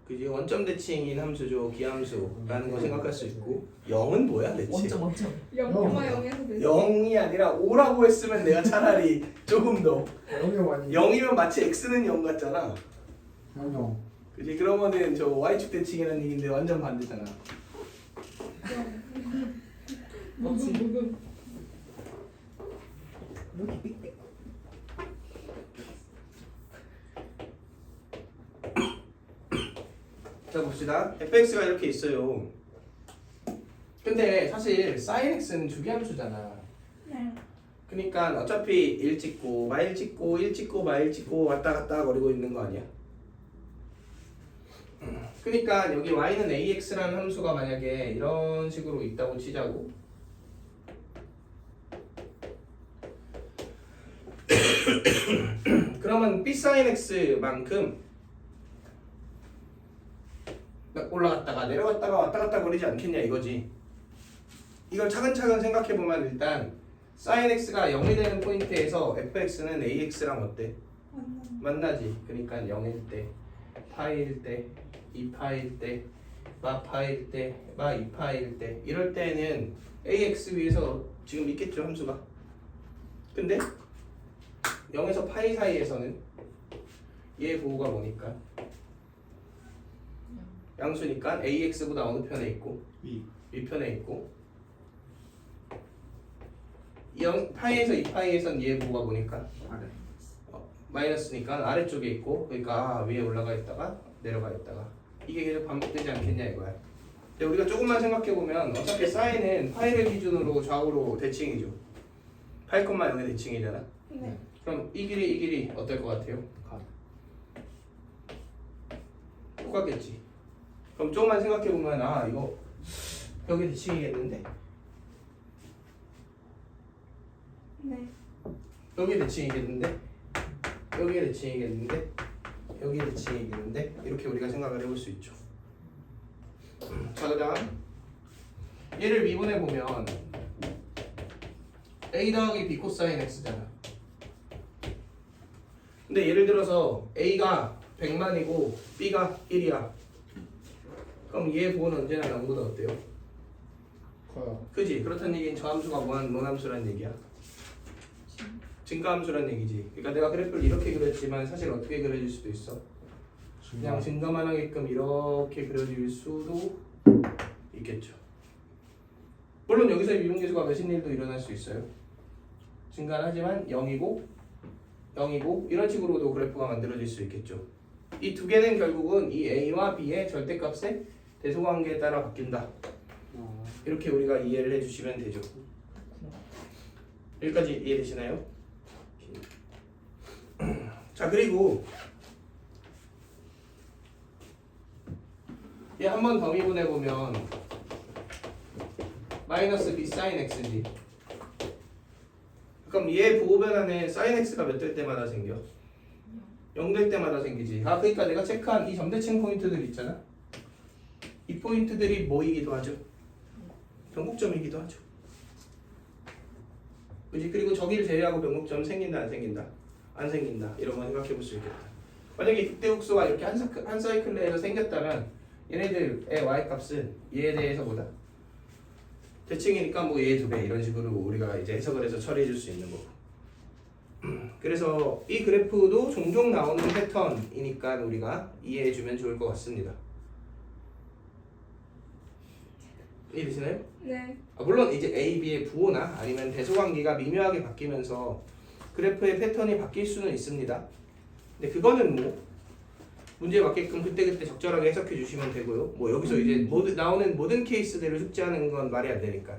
그지? 원점 대칭인 함수죠. 기함수라는 거 생각할 수 있고. 0은 뭐야 대체? 원점 0,0에서 되지. 0이 아니라 5라고 했으면 내가 차라리 조금 더 0이 아니. 0이면 마치 x는 0 같잖아. 0. 그지? 그러면은 저 y축 대칭이라는 얘기인데 완전 반대잖아. 무금. 왜 이렇게 삑삑? 자 봅시다. fx가 이렇게 있어요. 근데 사실 sin x는 주기함수잖아. 네. 그러니까 어차피 1 찍고 마1 찍고 1 찍고 마1 찍고 왔다 갔다 거리고 있는 거 아니야? 그러니까 여기 y는 ax라는 함수가 만약에 이런 식으로 있다고 치자고. 그러면 b sin x만큼 올라갔다가 내려갔다가 왔다 갔다 거리지 않겠냐 이거지. 이걸 차근차근 생각해보면 일단 sin x가 0이 되는 포인트에서 fx는 ax랑 어때? 만나지. 그러니까 0일 때, 파일 때, 2파일 때, 마파일 때, 마 2파일 때 이럴 때는 ax 위에서 지금 있겠죠 함수가. 근데 0에서 파이 사이에서는 얘 부호가 뭐니까? 양수니까 ax보다 어느 편에 있고? 위. 위편에 있고 파이에서 2파이에선 얘 뭐가 보니까 아래. 마이너스니까 아래쪽에 있고 그러니까 위에 올라가 있다가 내려가 있다가 이게 계속 반복되지 않겠냐 이거야. 근데 우리가 조금만 생각해보면 어차피 사인은 파이를 기준으로 좌우로 대칭이죠. 8,0의 대칭이잖아. 네. 그럼 이 길이 어떨 것 같아요? 가. 똑같겠지. 그럼 조금만 생각해보면 아 이거 여기 대칭이겠는데? 네. 여기 대칭이겠는데? 여기 대칭이겠는데? 여기 대칭이겠는데? 이렇게 우리가 생각을 해볼 수 있죠. 자 그다음 얘를 미분해보면 a 더하기 b 코사인 x잖아. 근데 예를 들어서 a가 100만이고 b가 1이야. 그럼 얘 부호는 언제나 0보다 어때요? 커요. 그지? 그렇다는 얘기는 저 함수가 뭔 함수란 얘기야? 증가함수란 얘기지. 그러니까 내가 그래프를 이렇게 그렸지만 사실 어떻게 그려질 수도 있어? 그냥 증가만 하게끔 이렇게 그려질 수도 있겠죠. 물론 여기서 미분계수가 몇인 일도 일어날 수 있어요. 증가는 하지만 0이고 이런 식으로도 그래프가 만들어질 수 있겠죠. 이 두 개는 결국은 이 A와 B의 절대값의 대소관계에 따라 바뀐다. 이렇게 우리가 이해를 해주시면 되죠. 여기까지 이해되시나요? 자 그리고 얘 한 번 더 미분해보면 마이너스 b sin x지. 그럼 얘 부호 변환에 sin x가 몇 될 때마다 생겨? 0 될 때마다 생기지. 아 그러니까 내가 체크한 이 점대칭 포인트들 있잖아. 이 포인트들이 뭐이기도 하죠? 변곡점이기도 하죠. 그지? 그리고 저기를 제외하고 변곡점 생긴다 안 생긴다? 안 생긴다. 이런 거 생각해 볼 수 있겠다. 만약에 극대국수가 이렇게 한 사이클 내에서 생겼다면 얘네들의 y-값은 얘에 대해서 보다 대칭이니까 뭐 얘 2배 이런 식으로 우리가 이제 해석을 해서 처리해 줄 수 있는 거고. 그래서 이 그래프도 종종 나오는 패턴이니까 우리가 이해해 주면 좋을 것 같습니다. 이해되시나요? 네. 물론 이제 A, B의 부호나 아니면 대소관계가 미묘하게 바뀌면서 그래프의 패턴이 바뀔 수는 있습니다. 근데 그거는 뭐 문제에 맞게끔 그때그때 적절하게 해석해 주시면 되고요. 뭐 여기서 이제 나오는 모든 케이스들을 숙지하는 건 말이 안 되니까.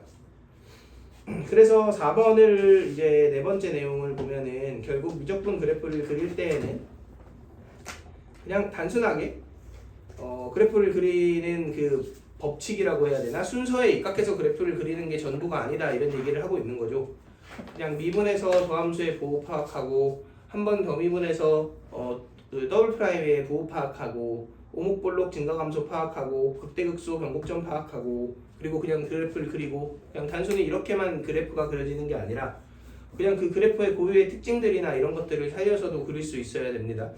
그래서 4번을 이제 네 번째 내용을 보면은 결국 미적분 그래프를 그릴 때에는 그냥 단순하게 그래프를 그리는 그 법칙이라고 해야 되나? 순서에 입각해서 그래프를 그리는 게 전부가 아니다 이런 얘기를 하고 있는 거죠. 그냥 미분해서 더함수의 부호 파악하고 한 번 더 미분해서 그 더블 프라임의 부호 파악하고 오목볼록 증가감소 파악하고 극대극소 변곡점 파악하고 그리고 그냥 그래프를 그리고 그냥 단순히 이렇게만 그래프가 그려지는 게 아니라 그냥 그 그래프의 고유의 특징들이나 이런 것들을 살려서도 그릴 수 있어야 됩니다.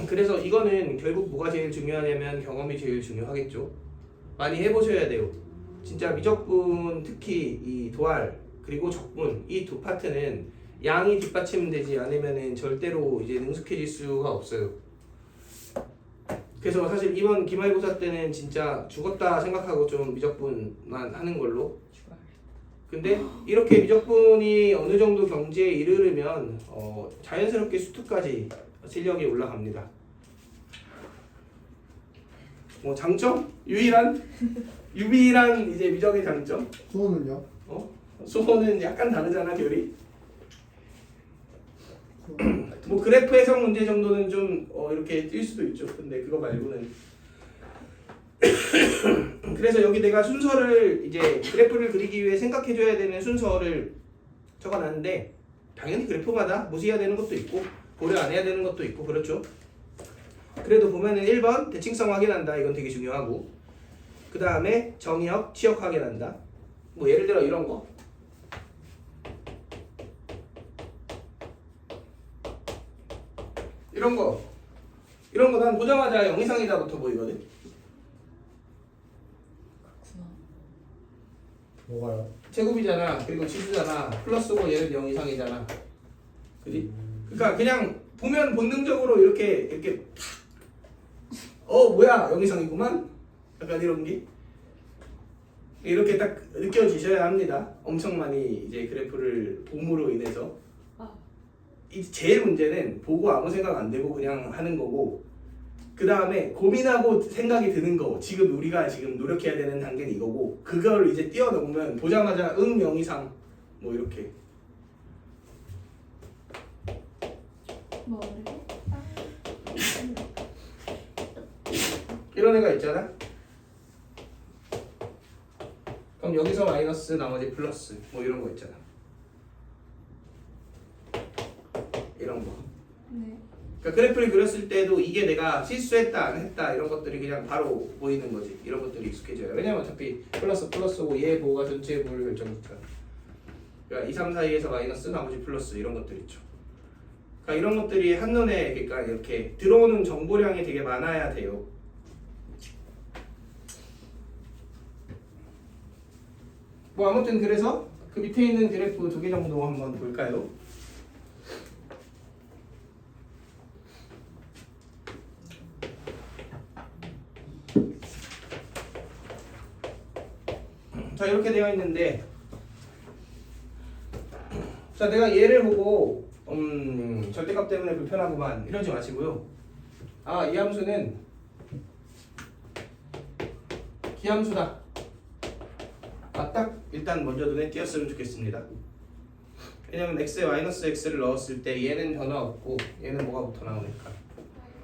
그래서 이거는 결국 뭐가 제일 중요하냐면 경험이 제일 중요하겠죠. 많이 해보셔야 돼요. 진짜 미적분 특히 이 도알 그리고 적분 이 두 파트는 양이 뒷받침되지 않으면은 절대로 이제 능숙해질 수가 없어요. 그래서 사실 이번 기말고사 때는 진짜 죽었다 생각하고 좀 미적분만 하는 걸로. 근데 이렇게 미적분이 어느 정도 경지에 이르르면 자연스럽게 수투까지 실력이 올라갑니다. 뭐 장점? 유일한 이제 미적의 장점? 수호는요? 수호는 약간 다르잖아 결이. 뭐 그래프 해석 문제 정도는 좀 이렇게 뛸 수도 있죠. 근데 그거 말고는 그래서 여기 내가 순서를 이제 그래프를 그리기 위해 생각해줘야 되는 순서를 적어놨는데 당연히 그래프마다 무시해야 되는 것도 있고 고려 안 해야 되는 것도 있고 그렇죠. 그래도 보면은 1번 대칭성 확인한다. 이건 되게 중요하고 그 다음에 정의역, 치역 확인한다. 뭐 예를 들어 이런 거 이런 거 난 보자마자 0 이상이다부터 보이거든. 그렇구나. 뭐가요? 제곱이잖아. 그리고 지수잖아. 플러스고 얘는 0 이상이잖아. 그지? 그러니까 그냥 보면 본능적으로 이렇게 뭐야 0 이상이구만. 약간 이런 게. 이렇게 딱 느껴지셔야 합니다. 엄청 많이 이제 그래프를 봄으로 인해서. 아. 이 제일 문제는 보고 아무 생각 안 되고 그냥 하는 거고, 그 다음에 고민하고 생각이 드는 거, 지금 우리가 지금 노력해야 되는 단계는 이거고, 그걸 이제 뛰어넘으면 보자마자 0 이상 뭐 이렇게. 뭐라고? 이런 애가 있잖아. 그럼 여기서 마이너스 나머지 플러스 뭐 이런 거 있잖아. 이런 거. 네. 그러니까 그래프를 그렸을 때도 이게 내가 실수했다 안 했다 이런 것들이 그냥 바로 보이는 거지. 이런 것들이 익숙해져요. 왜냐면 어차피 플러스 플러스고 얘 보호가 전체 보호를 결정짓잖아. 그러니까 2, 3 사이에서 마이너스 나머지 플러스 이런 것들 있죠. 그러니까 이런 것들이 한눈에 그러니까 이렇게 들어오는 정보량이 되게 많아야 돼요. 뭐 아무튼 그래서 그 밑에 있는 그래프 2개 정도 한번 볼까요? 자, 이렇게 되어 있는데, 자, 내가 얘를 보고 절대값 때문에 불편하구만 이러지 마시고요. 아, 이 함수는 기함수다. 아, 딱 일단 먼저 눈에 띄었으면 좋겠습니다. 왜냐면 x에 마이너스 x를 넣었을 때 얘는 변화 없고 얘는 뭐가 붙어 나오니까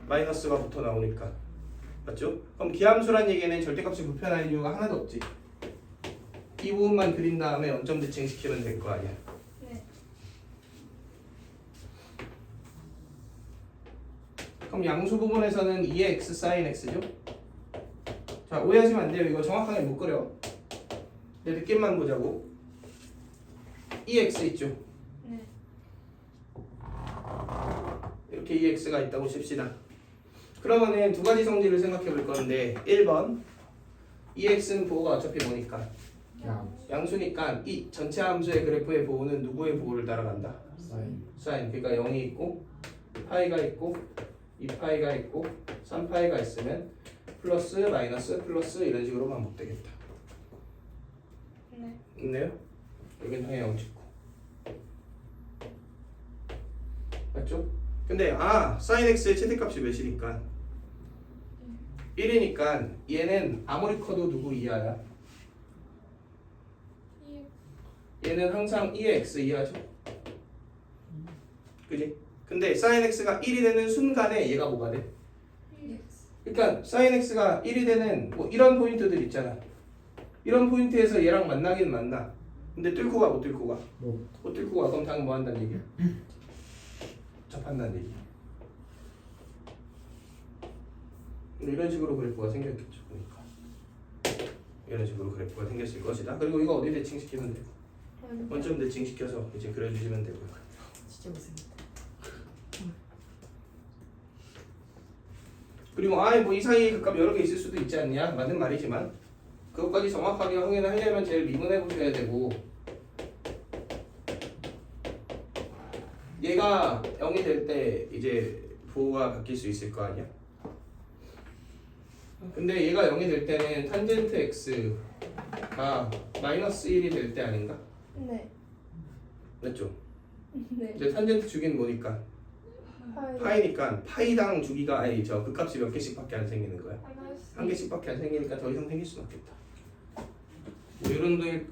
마이너스가 붙어 나오니까, 맞죠? 그럼 기함수란 얘기는 절대값이 불편할 이유가 하나도 없지. 이 부분만 그린 다음에 원점 대칭시키면 될 거 아니야. 네. 그럼 양수 부분에서는 2의 x sin x죠? 자, 오해하시면 안 돼요. 이거 정확하게 못 그려. 내 느낌만 보자고. 2x 있죠? 네. 이렇게 2x가 있다고 칩시다. 그러면은 두 가지 성질을 생각해 볼 건데, 1번 2x는 보호가 어차피 뭐니까? 양수니까 이 전체 함수의 그래프의 보호는 누구의 보호를 따라간다? 사인. 사인. 그러니까 0이 있고 파이가 있고 2파이가 있고 3파이가 있으면 플러스 마이너스 플러스 이런 식으로 반복되겠다. 네. 있네요? 여긴 당연히 0 찍고. 맞죠? 근데 sin x의 최대값이 몇이니까 1이니까 얘는 아무리 커도 누구 이하야? 얘는 항상 2의 x 이하죠? 그지? 근데 sin x가 1이 되는 순간에 얘가 뭐가 돼? 그러니까 sin x가 1이 되는 뭐 이런 포인트들 있잖아. 이런 포인트에서 얘랑 만나긴 만나. 근데 뚫고 가 못 뚫고 가? 못 뚫고 가. 그럼 당연 뭐 한다는 얘기야? 접한다는 얘기야. 이런 식으로 그래프가 생겼겠죠. 그러니까 이런 식으로 그래프가 생겼을 것이다. 그리고 이거 어디 대칭시키면 돼? 원점 대칭시켜서 이제 그려주시면 되고요. 진짜 못생겼다. 그리고 뭐 이 사이에 극값 여러 개 있을 수도 있지 않냐? 맞는 말이지만 그것까지 정확하게 확인을 하려면 제일 미분해 보셔야 되고, 얘가 0이 될 때 이제 부호가 바뀔 수 있을 거 아니야? 근데 얘가 0이 될 때는 탄젠트 x가 마이너스 1이 될 때 아닌가? 네. 맞죠? 네. 이제 탄젠트 주기는 뭐니까? 파이니까 파이당 주기가 아니 저 극값이 몇 개씩밖에 안 생기는 거야. 한 개씩밖에 안 생기니까 더 이상 생길 수는 없겠다. 뭐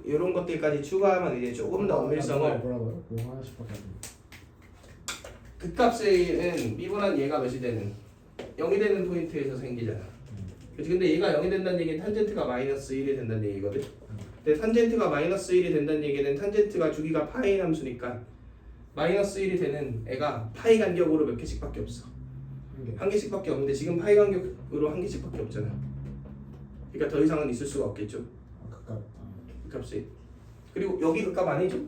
이런 것들까지 추가하면 이제 조금 더 엄밀성을. 뭐라고요? 뭐 하나씩밖에 안 돼. 극값에는 미분한 얘가 몇이 되는 0이 되는 포인트에서 생기잖아. 그치? 근데 얘가 0이 된다는 얘기는 탄젠트가 마이너스 1이 된다는 얘기거든. 근데 탄젠트가 마이너스 1이 된다는 얘기는 탄젠트가 주기가 파이 함수니까 마이너스 1이 되는 애가 파이 간격으로 몇 개씩밖에 없어. 한 개씩밖에 없는데 지금 파이 간격으로 한 개씩밖에 없잖아. 그러니까 더 이상은 있을 수가 없겠죠. 극값이. 그리고 여기 극값 아니죠?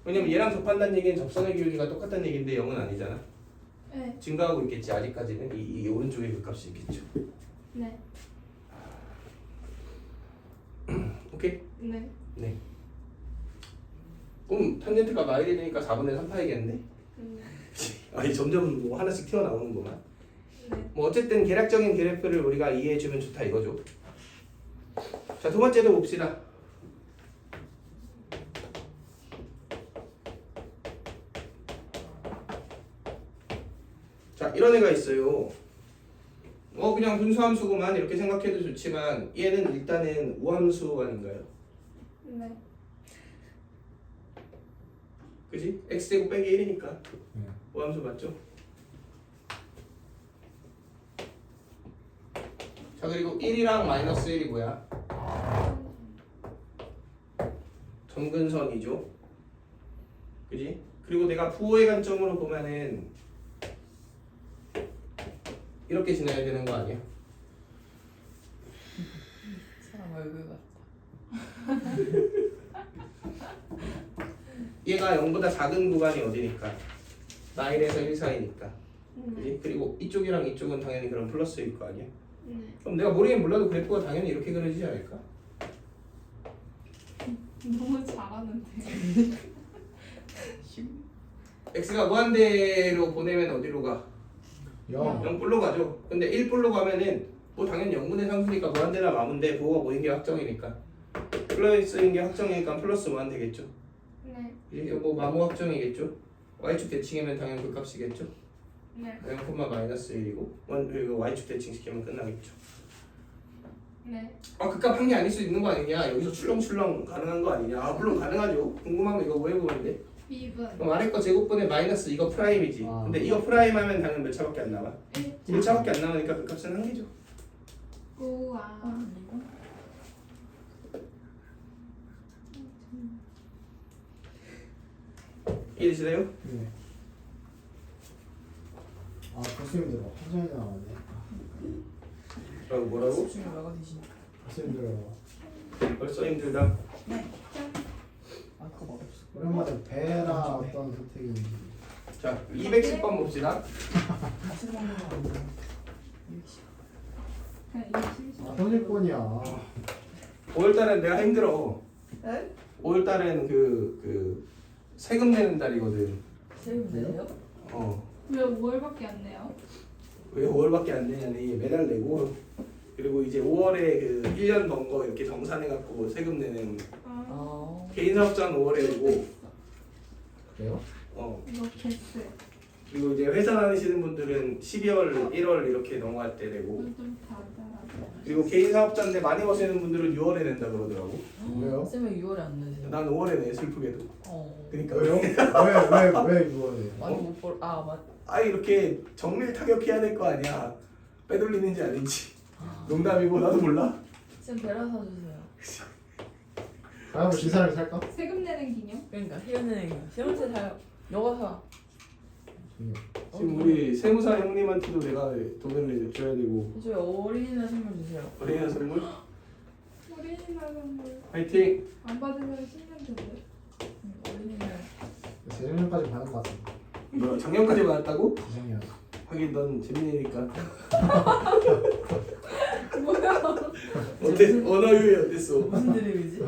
왜냐면 얘랑 접한다는 얘기는 접선의 기울기가 똑같다는 얘기인데 0은 아니잖아. 네. 증가하고 있겠지. 아직까지는 이 오른쪽에 극값이 있겠죠. 네. 오케이? 네. 네. 그럼 탄젠트가 마일이 되니까 4분의 3파이겠네? 아니 점점 뭐 하나씩 튀어나오는구만. 네. 뭐 어쨌든 계략적인 그래프를 우리가 이해해주면 좋다 이거죠. 자, 두 번째도 봅시다. 자, 이런 애가 있어요. 그냥 분수함수구만 이렇게 생각해도 좋지만 얘는 일단은 우함수 아닌가요? 네. 그지? x제곱 빼기 1이니까 네. 우함수 맞죠? 자, 그리고 1이랑 마이너스 1이 뭐야? 점근선이죠. 그지? 그리고 내가 부호의 관점으로 보면은 이렇게 지나야 되는 거 아니야? 사람 얼굴 같다. 얘가 0보다 작은 구간이 어디니까? 9에서 1 사이니까. 네. 그지? 그리고 이쪽이랑 이쪽은 당연히 그럼 플러스일 거 아니야? 네. 그럼 내가 모르긴 몰라도 그래프가 당연히 이렇게 그려지지 않을까? 너무 잘하는데. x가 무한대로 보내면 어디로 가? 0. 0불로 가죠. 근데 1불로 가면은 뭐 당연히 0분의 상수니까 무한대나 마문대 부호가 모인 게 확정이니까 플러스인 게 확정이니까 플러스 무한대겠죠. 네. 이게 뭐 마모 확정이겠죠. y축 대칭이면 당연히 그 값이겠죠. 네. 0, 마이너스 1이고 그리고 y축 대칭 시키면 끝나겠죠. 네. 그 값 한 게 아닐 수 있는 거 아니냐? 여기서 출렁출렁 가능한 거 아니냐? 물론 가능하죠. 궁금한 거 이거 뭐 해보는데. B분. 그럼 아래 거 제곱분의 마이너스 이거 프라임이지. 아. 근데 이거 프라임 하면 당연 몇 차밖에 안 나와? 1. 1차밖에 안 나오니까 그 값은 한 개죠. 우와. 아니고. 이해되시나요? 네. 아, 교수님들 한정이 나왔네. 뭐라고? 집중이 나가 되시니까. 교수님들 벌써 힘들다. 아 그거 맛없어. 오랜만에 배라 어떤 선택인지. 자, 210번 봅시다. 맛을 먹는 거 아니야. 역시. 그냥 아, 현일권이야. 5월달은 내가 힘들어. 네? 5월달은 그 세금 내는 달이거든. 세금 내요? 왜 5월밖에 안 내요? 왜 5월밖에 안 내냐니 매달 내고 그리고 이제 5월에 그 1년 번 거 이렇게 정산해갖고 세금 내는 아. 개인 사업자는 5월에 내고 그래요? 이거 개쎄. 그리고 이제 회사 다니시는 분들은 12월, 1월 이렇게 넘어갈 때 내고 이건 좀 다르더라고요. 그리고 개인 사업자인데 많이 버시는 분들은 6월에 낸다 그러더라고. 왜요? 쌤은 6월에 안 내세요? 난 5월에 내 슬프게도. 그러니까 왜요? 왜 6월에? 많이 못 벌. 아 맞. 이렇게 정밀 타격해야 될 거 아니야. 빼돌리는지 아닌지. 농담이고 나도 몰라. 쌤 베라 사주세요. 다음으로 기사를 살까? 세금 내는 기념? 그러니까 혜연은 세번째 사요. 너가 사. 지금 우리 세무사 형님한테도 내가 돈을 줘야 되고 저희 어린이날 선물 주세요. 어린이날 선물 어린이날 선물 화이팅. 안 받으면 10년 된대. 어린이날. 재작년까지 받은 것 같은데. 뭐 작년까지 받았다고? 재작년. 하긴 넌 재민이니까. 뭐야? 어때? 언어유희 어땠어? 무슨 드립이지?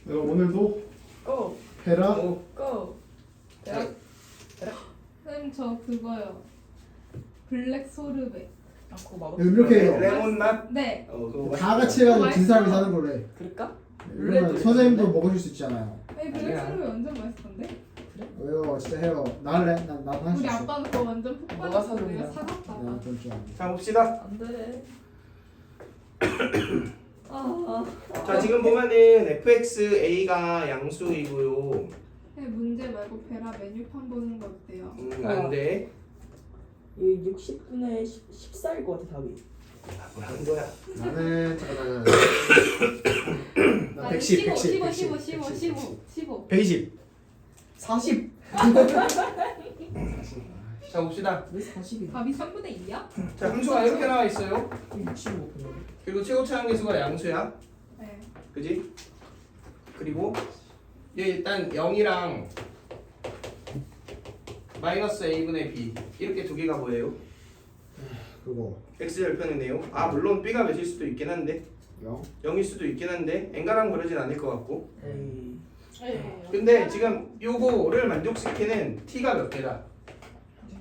내가 오늘도 고! 페라 고! 자, 쌤 저 그거요. 블랙 소르베. 아 그거 맛없어. 이렇게 해요. 레몬 맛? 네. 그거 다 같이 해가지고 진 사람이 맛있어. 사는 걸로 해. 그럴까? 그러면 선생님도 먹으실 수 있잖아요. 아니 블랙 소르베 완전 맛있던데? 왜요? 진짜 해요. 나 할래? 나도 할 수 우리 있어. 아빠는 그거 완전 푹 너가 빠졌어. 사줬냐? 내가 사갔다. 내가 좀 좀. 자 봅시다. 안 돼. 자 지금 보면은 fxa가 양수이고요. 문제 말고 베라 메뉴판 보는 거 어때요? 안돼. 이 60분의 14일 것 같아 답이. 뭘 하는 거야? 나는 잠깐. 나 아니, 110, 15, 110, 15, 15, 15, 15. 120. 40. 자 봅시다. 왜 40이야? 답이 3분의 2야? 자 함수가 이렇게 나와 있어요. 65분. 그리고 최고차 함수가 양수야. 네. 그지? 그리고 얘 일단 0이랑 마이너스 a분의 b 이렇게 두 개가 뭐예요? 그거 x절편이네요. 물론 b가 몇일 수도 있긴 한데 0. 0일 수도 있긴 한데 n가랑 그러진 않을 것 같고. 에이. 근데 지금 요거를 만족시키는 t가 몇 개다?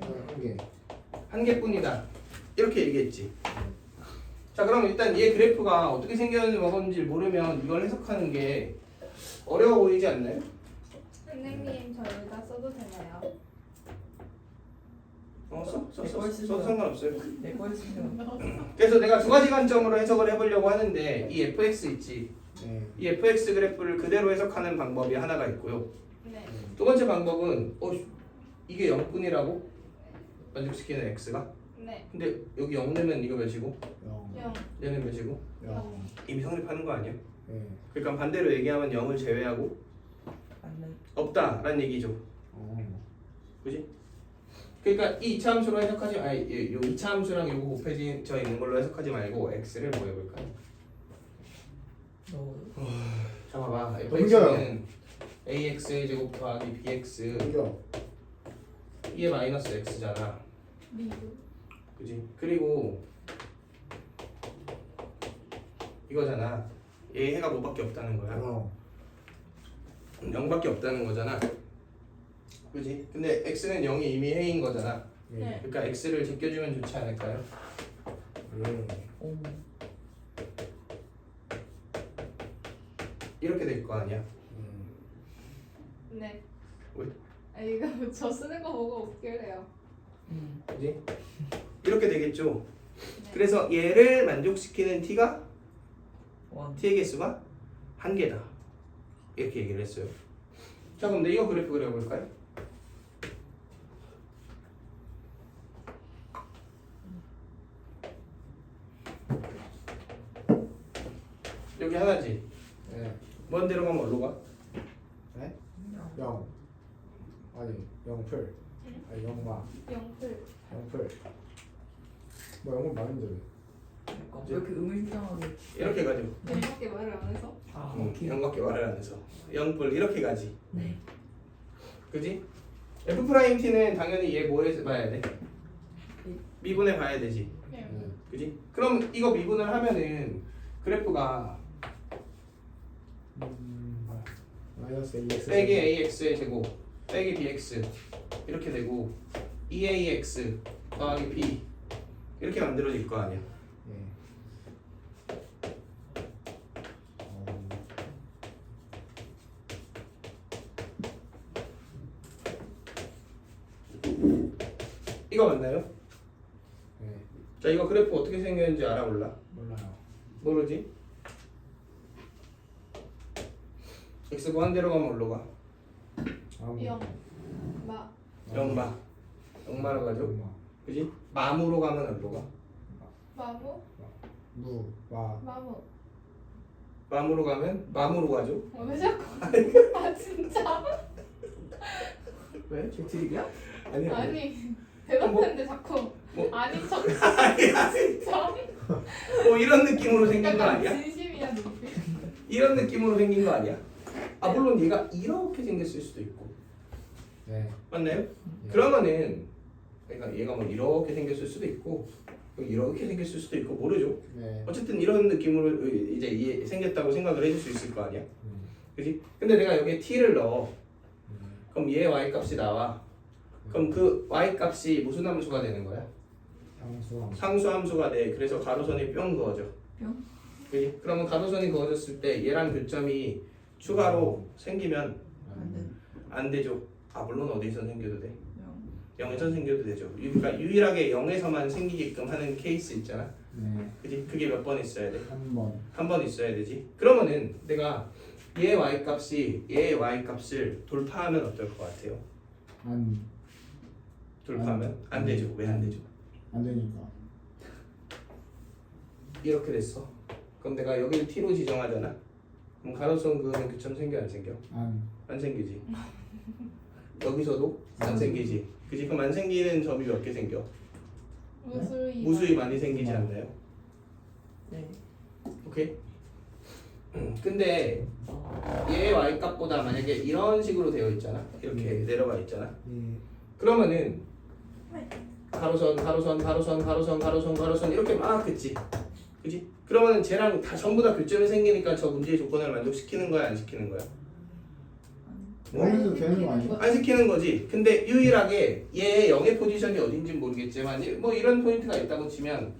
한 개. 한 개뿐이다. 이렇게 얘기했지. 자 그럼 일단 얘 그래프가 어떻게 생겼는지 모르면 이걸 해석하는 게 어려워 보이지 않나요? 선생님 저희가 써도 되나요? 써도 상관없어요. 내 거에 쓰면 그래서 내가 두 가지 관점으로 해석을 해보려고 하는데 이 fx 있지. 네. 이 fx 그래프를 그대로 해석하는 방법이 하나가 있고요. 네. 두 번째 방법은 이게 0분이라고 만족시키는 x가. 네. 근데 여기 0 내면 이거 몇이고 0. 0. 얘는 몇이고 0. 이미 성립하는 거 아니야? 네. 그러니까 반대로 얘기하면 0을 제외하고 맞는 없다라는 얘기죠. 그지? 그러니까 이 2차 함수로 해석하지 요 2차 함수랑 요거 곱해져 있는 걸로 해석하지 말고 x를 뭐 해볼까요? 너 자 봐봐 넘겨요. fx는 ax의 제곱 더하기 bx 이겨. 이게 마이너스 x잖아. 미분. 그지? 그리고 이거잖아. 얘 해가 뭐밖에 없다는 거야. 0밖에 없다는 거잖아. 그지? 근데 x는 0이 이미 해인 거잖아. 네. 그러니까 x를 제껴주면 좋지 않을까요? 오. 이렇게 될 거 아니야. 네. 왜? 아 이거 저 쓰는 거 보고 웃길래요. 그지? 이렇게 되겠죠. 네. 그래서 얘를 만족시키는 t가 원. t의 개수가 한 개다. 이렇게 얘기를 했어요. 자 그럼 이거 그래프 그려볼까요? 여기 하나지. 네. 먼 데로 가면 어디로 가? 네? 0. 아니 0풀. 아니 0마. 0풀. 0풀. 뭐 0은 많은데 왜? 그러니까 왜 이렇게 의미심장하게 이렇게 가죠. 저희밖에 말을 안 해서. 아 응, 오케이 0밖에 말을 안 해서 0뿔 이렇게 가지. 네 그지? F'T는 당연히 얘 뭐에 봐야 돼? 미분해 봐야 되지. 네. 그지? 그럼 이거 미분을 하면은 그래프가 마이너스 AX. 빼기 AX의 제곱 빼기 BX 이렇게 되고 2AX 더하기 B 이렇게 만들어질 거 아니야. 네. 이거 맞나요? 네. 자 이거 그래프 어떻게 생겼는지 알아 몰라? 몰라요. 모르지? X 무한대로 가면 어디로 가? 0. 마. 0마 0마로 가죠. 그지? 마무로 가면 어디로 가? 마무. 무. 와. 마무. 마무로 가면 마무로 가죠. 왜 자꾸? 아 진짜? 왜? 잭트릭이야? 아니 아니 대답했는데 자꾸 뭐? 아니 저 아니야. 진짜. 뭐 이런 느낌으로 생긴 거 약간 아니야? 진심이야 눈빛. 이런 느낌으로 생긴 거 아니야? 아 물론 얘가 이렇게 생겼을 수도 있고 네. 맞나요? 그러면은 그러니까 얘가 뭐 이렇게 생겼을 수도 있고 이렇게 생겼을 수도 있고 모르죠. 네. 어쨌든 이런 느낌으로 이제 생겼다고 생각을 해줄 수 있을 거 아니야. 그지? 근데 내가 여기에 t를 넣어. 그럼 얘 y 값이 나와. 그럼 그 y 값이 무슨 함수가 되는 거야? 상수함. 상수 함수가 돼. 그래서 가로선이 뿅 그어져. 뿅? 그지? 그러면 가로선이 그어졌을 때 얘랑 교점이 추가로 생기면 안 되죠. 아 물론 어디서 생겨도 돼. 0에서 생겨도 되죠. 그러니까 유일하게 0에서만 생기게끔 하는 케이스 있잖아. 네. 그지? 그게 몇 번 있어야 돼? 한 번. 한 번 있어야 되지. 그러면은 내가 얘 y 값이 얘 y 값을 돌파하면 어떨 것 같아요? 돌파하면 안 되죠. 왜 안 되죠? 안 되니까. 이렇게 됐어. 그럼 내가 여기를 t로 지정하잖아. 그럼 가로선 그으면 교점 생겨 안 생겨? 안 생기지. 여기서도 안 생기지. 그지? 그럼 안 생기는 점이 몇 개 생겨? 무수히. 무수히 많이 생기지 않나요? 네 오케이? 근데 얘 y 값보다 만약에 이런 식으로 되어 있잖아. 이렇게 내려가 있잖아. 네. 그러면은 가로선 이렇게 막 긋지. 그지? 그러면은 쟤랑 다 전부 다 교점이 생기니까 저 문제의 조건을 만족시키는 거야, 안 시키는 거야? 여기서 되는 거 아니야? 안 시키는 거지. 근데 유일하게 얘의 0의 포지션이 어딘지 모르겠지만 뭐 이런 포인트가 있다고 치면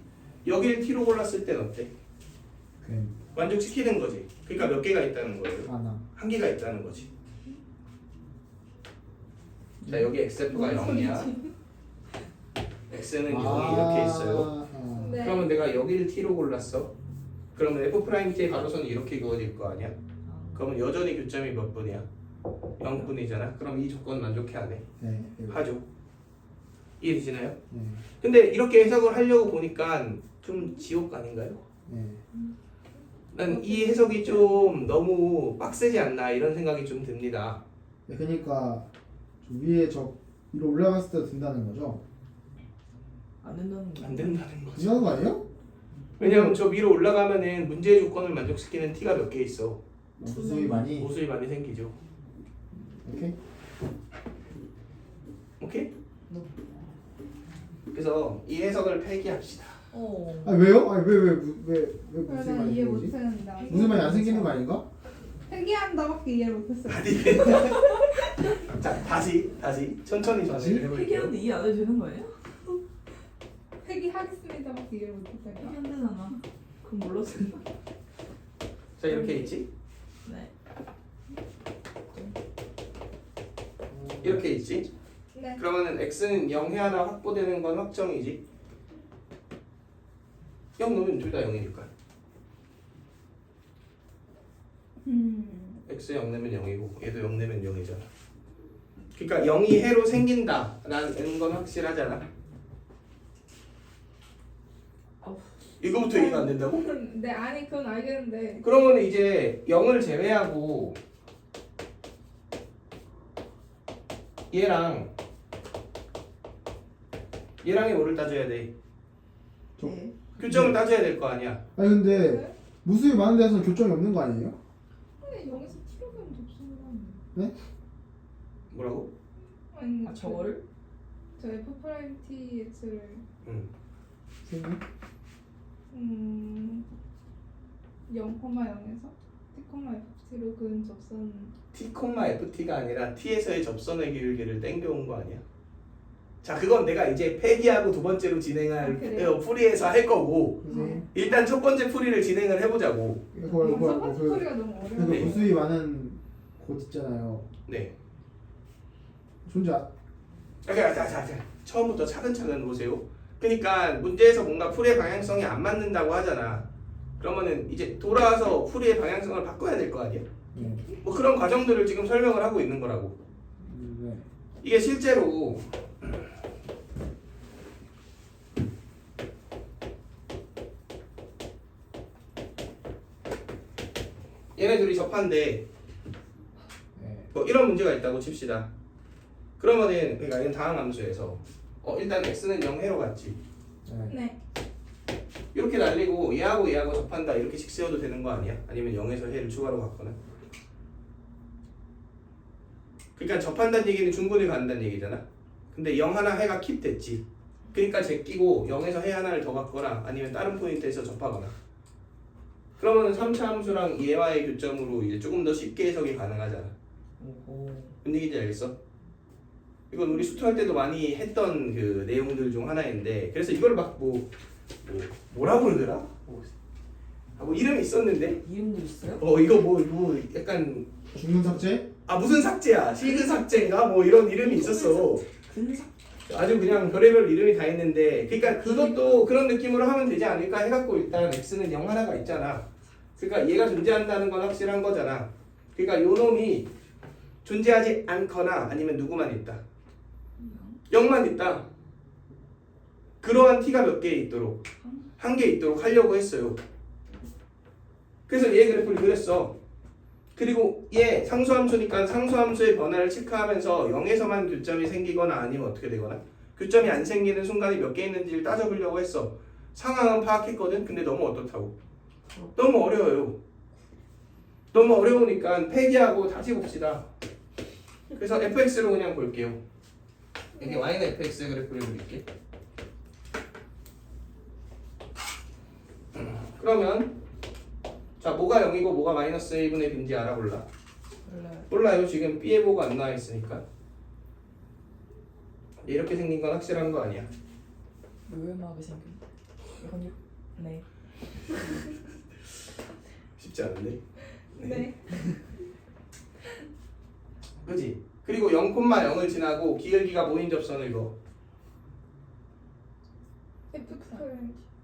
여기를 t로 골랐을 땐 어때? 그냥 만족시키는 거지. 그러니까 몇 개가 있다는 거예요? 하나. 한 개가 있다는 거지. 자 여기 xf가 0이야. x는 0이 이렇게 있어요. 네. 그러면 내가 여기를 t로 골랐어. 그러면 f't의 가로선이 이렇게 그어질 거 아니야? 그러면 여전히 교점이 몇 분이야? 0분이잖아. 그럼 이 조건 만족해 안 해? 네. 하죠. 이해되시나요? 네. 근데 이렇게 해석을 하려고 보니까 좀 지옥 아닌가요? 네. 난 이 해석이 좀 너무 빡세지 않나 이런 생각이 좀 듭니다. 네. 그러니까 좀 위에 저 위로 올라갔을 때 된다는 거죠? 안 된다는 거. 안 된다는 거죠. 이상한 거 아니에요? 왜냐면 저 위로 올라가면은 문제의 조건을 만족시키는 t가 몇 개 있어. 무수히 많이. 모습이 많이 생기죠. 오케이. 오케이? 그래서 이 해석을 폐기합시다. 아 왜요? 아니 왜 무수히 내가 많이 이해 생기지? 못했는데. 무수히 많이 안 생기는 거 아닌가? 회귀한다밖에 이해를 못했어요. 자 다시 천천히 다시? 정리를 해볼게요. 회계하는데 이해 안 해도 되는 거예요? 회귀하겠습니다밖에 이해를 못했어요. 회계한다잖아. 그럼 몰랐어. 자 이렇게 있지? 네. 이렇게 있지? 네. 그러면은 x는 0 해하나 확보되는 건 확정이지? 0 넣으면 둘 다 0이니까 x 0 내면 0이고 얘도 0 내면 0이잖아. 그러니까 0이 해로 생긴다 라는 건 확실하잖아. 이거부터 이해가 안 된다고? 네, 아니 그건 알겠는데. 그러면 이제 0을 제외하고 얘랑의 뭐를 따져야 돼? 저- 네. 교점을 따져야 될 거 아니야. 아니 근데 네? 무수히 많은 데서는 교점이 없는 거 아니에요? 근데 여기서 키로그램 접수를 하는. 뭐라고? 아니 아 저거를? 저 f 프라임 t x를 응. 생각? 0,0에서 t, ft로 그은 접선. t, ft가 아니라 t에서의 접선의 기울기를 땡겨온 거 아니야? 자 그건 내가 이제 폐기하고 두 번째로 진행할 그래요? 풀이에서 할 거고 선생님 일단 첫 번째 풀이를 진행을 해보자고. 첫 번째 소리가 너무 그 어려워. 무수히 많은 곳 있잖아요. 네. 존재 자, 처음부터 차근차근 보세요. 그러니까 문제에서 뭔가 풀이의 방향성이 안 맞는다고 하잖아. 그러면은 이제 돌아와서 풀이의 방향성을 바꿔야 될 거 아니야? 네. 뭐 그런 과정들을 지금 설명을 하고 있는 거라고. 네. 이게 실제로 얘네 둘이 접한데 네. 뭐 이런 문제가 있다고 칩시다. 그러면은 그러니까 이건 다음 함수에서 일단 x는 0회로 갔지. 네. 네. 이렇게 날리고 얘하고 접한다 이렇게씩 세워도 되는 거 아니야? 아니면 0에서 해를 추가로 갔거나. 그러니까 접한다는 얘기는 중분을 갖는다는 얘기잖아. 근데 0 하나 해가 킵됐지. 그러니까 제끼고 0에서 해 하나를 더 갖거나 아니면 다른 포인트에서 접하거나. 그러면 3차 함수랑 얘와의 교점으로 이제 조금 더 쉽게 해석이 가능하잖아. 오호. 무슨 얘기인지 알겠어? 이건 우리 수투할 때도 많이 했던 그 내용들 중 하나인데 그래서 이걸 막 뭐라 그러더라? 뭐 이름이 있었는데 이름도 있어요? 이거 뭐 약간 중문 삭제? 무슨 삭제야? 시그 삭제인가? 뭐 이런 이름이 있었어. 근삭? 아주 그냥 별의별 이름이 다 있는데 그러니까 그것도 그런 느낌으로 하면 되지 않을까 해갖고 일단 x는 0 하나가 있잖아. 그러니까 얘가 존재한다는 건 확실한 거잖아. 그러니까 요 놈이 존재하지 않거나 아니면 누구만 있다. 0만 있다. 그러한 t가 몇 개 있도록 한 개 있도록 하려고 했어요. 그래서 얘 그래프를 그렸어. 그리고 얘 상수함수니까 상수함수의 변화를 체크하면서 0에서만 교점이 생기거나 아니면 어떻게 되거나 교점이 안 생기는 순간이 몇 개 있는지를 따져보려고 했어. 상황은 파악했거든. 근데 너무 어떻다고? 너무 어려워요. 너무 어려우니까 폐기하고 다시 봅시다. 그래서 fx로 그냥 볼게요. 이게 y는 fx 그래프를 그릴게. 그러면 자 뭐가 0이고 뭐가 마이너스 1분의 b인지 알아볼라. 몰라요. 몰라요. 지금 b의 보가 안 나와 있으니까. 이렇게 생긴 건 확실한 거 아니야. 묘연하게 생겼는데. 이건 네. 쉽지 않은데. 네. 그지? 그리고 0,0을 지나고 기울기가 뭐인 접선을 그어?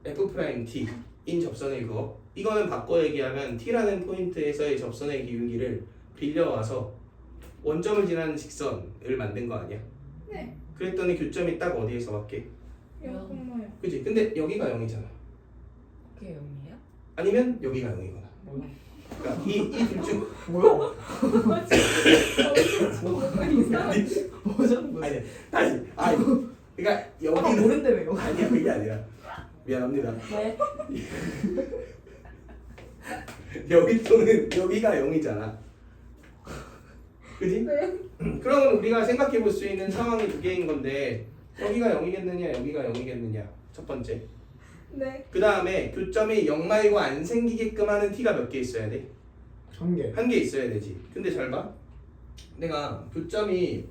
F', T인 접선을 그어. 이거는 바꿔 얘기하면 T라는 포인트에서의 접선의 기울기를 빌려와서 원점을 지나는 직선을 만든 거 아니야? 네. 그랬더니 교점이 딱 어디에서 맞게? 0,0. 그지? 근데 여기가 0이잖아. 그게 0이에요? 아니면 여기가 0이거나. 뭐야? 그러니까 이 둘 중 뭐야? 뭐죠? 다시 그러니까 아까 여기는 모른다며요. 아니야 그게 아니라 미안합니다. 네. 여기 또는 여기가 0이잖아. 그지? 네. 그러면 우리가 생각해 볼 수 있는 상황이 두 개인 건데 여기가 0이겠느냐 여기가 0이겠느냐 첫 번째. 네. 그 다음에 교점이 0 말고 안 생기게끔 하는 t가 몇 개 있어야 돼? 1개. 한 개 있어야 되지. 근데 잘 봐. 내가 교점이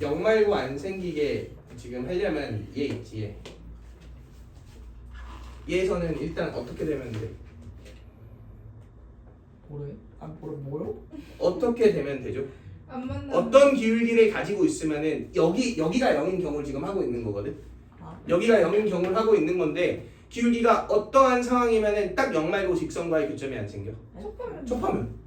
0 말고 안 생기게 지금 하려면 얘 있지 얘. 얘에서는 일단 어떻게 되면 돼? 뭐래? 뭐요? 어떻게 되면 되죠? 안 만나. 어떤 기울기를 가지고 있으면은 여기가 0인 경우를 지금 하고 있는 거거든. 아, 여기가 0인 경우를 하고 있는 건데 기울기가 어떠한 상황이면은 딱 0 말고 직선과의 교점이 안 생겨. 촉하면. 촉하면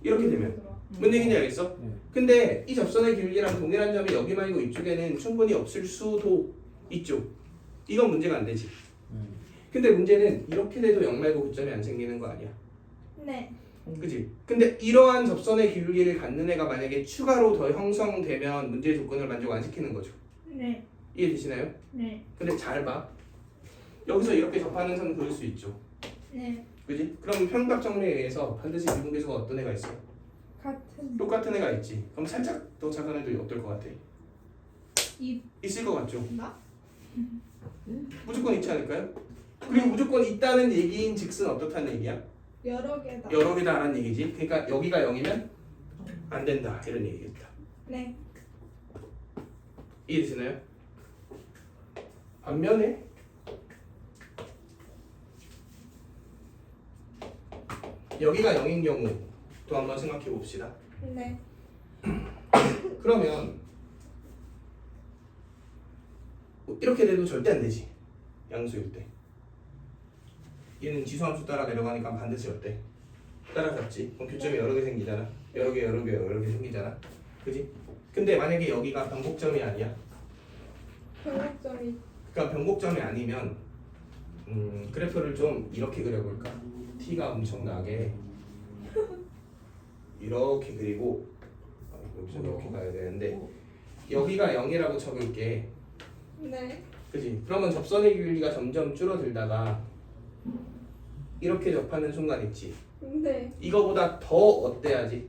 이렇게 되면 음. 뭔 얘기인지 알겠어? 네. 근데 이 접선의 기울기랑 동일한 점이 여기 말고 이쪽에는 충분히 없을 수도 있죠. 이건 문제가 안 되지. 네. 근데 문제는 이렇게 돼도 0 말고 교점이 안 생기는 거 아니야. 네. 그지? 근데 이러한 접선의 기울기를 갖는 애가 만약에 추가로 더 형성되면 문제의 조건을 만족 안 시키는 거죠. 네. 이해되시나요? 네. 근데 잘 봐. 여기서 이렇게 접하는 선 그을 수 있죠. 네. 그지? 그럼 평각 정리에 의해서 반드시 미분계수가 어떤 애가 있어? 같은. 똑같은 애가 있지. 그럼 살짝 더 작은 애도 어떨 것 같아? 있을 것 같죠? 나? 무조건 있지 않을까요? 그리고 무조건 있다는 얘기인 즉슨 어떻다는 얘기야? 여러 개다. 여러 개다라는 얘기지. 그러니까 여기가 0이면 안 된다 이런 얘기겠다. 네. 이해되시나요? 반면에 여기가 0인 경우 또 한번 생각해 봅시다. 네. 그러면 이렇게 돼도 절대 안 되지. 양수일 때 얘는 지수함수 따라 내려가니까 반드시 어때? 따라잡지. 그럼 교점이 여러 개 생기잖아. 여러 개 생기잖아. 그지? 근데 만약에 여기가 변곡점이 아니야. 변곡점이. 그러니까 변곡점이 아니면 그래프를 좀 이렇게 그려볼까? t가 엄청나게 이렇게 그리고 여기서 이렇게 가야 되는데 여기가 0이라고 쳐볼게. 네. 그지? 그러면 접선의 기울기가 점점 줄어들다가 이렇게 접하는 순간 있지. 네. 이거보다 더 어때야지?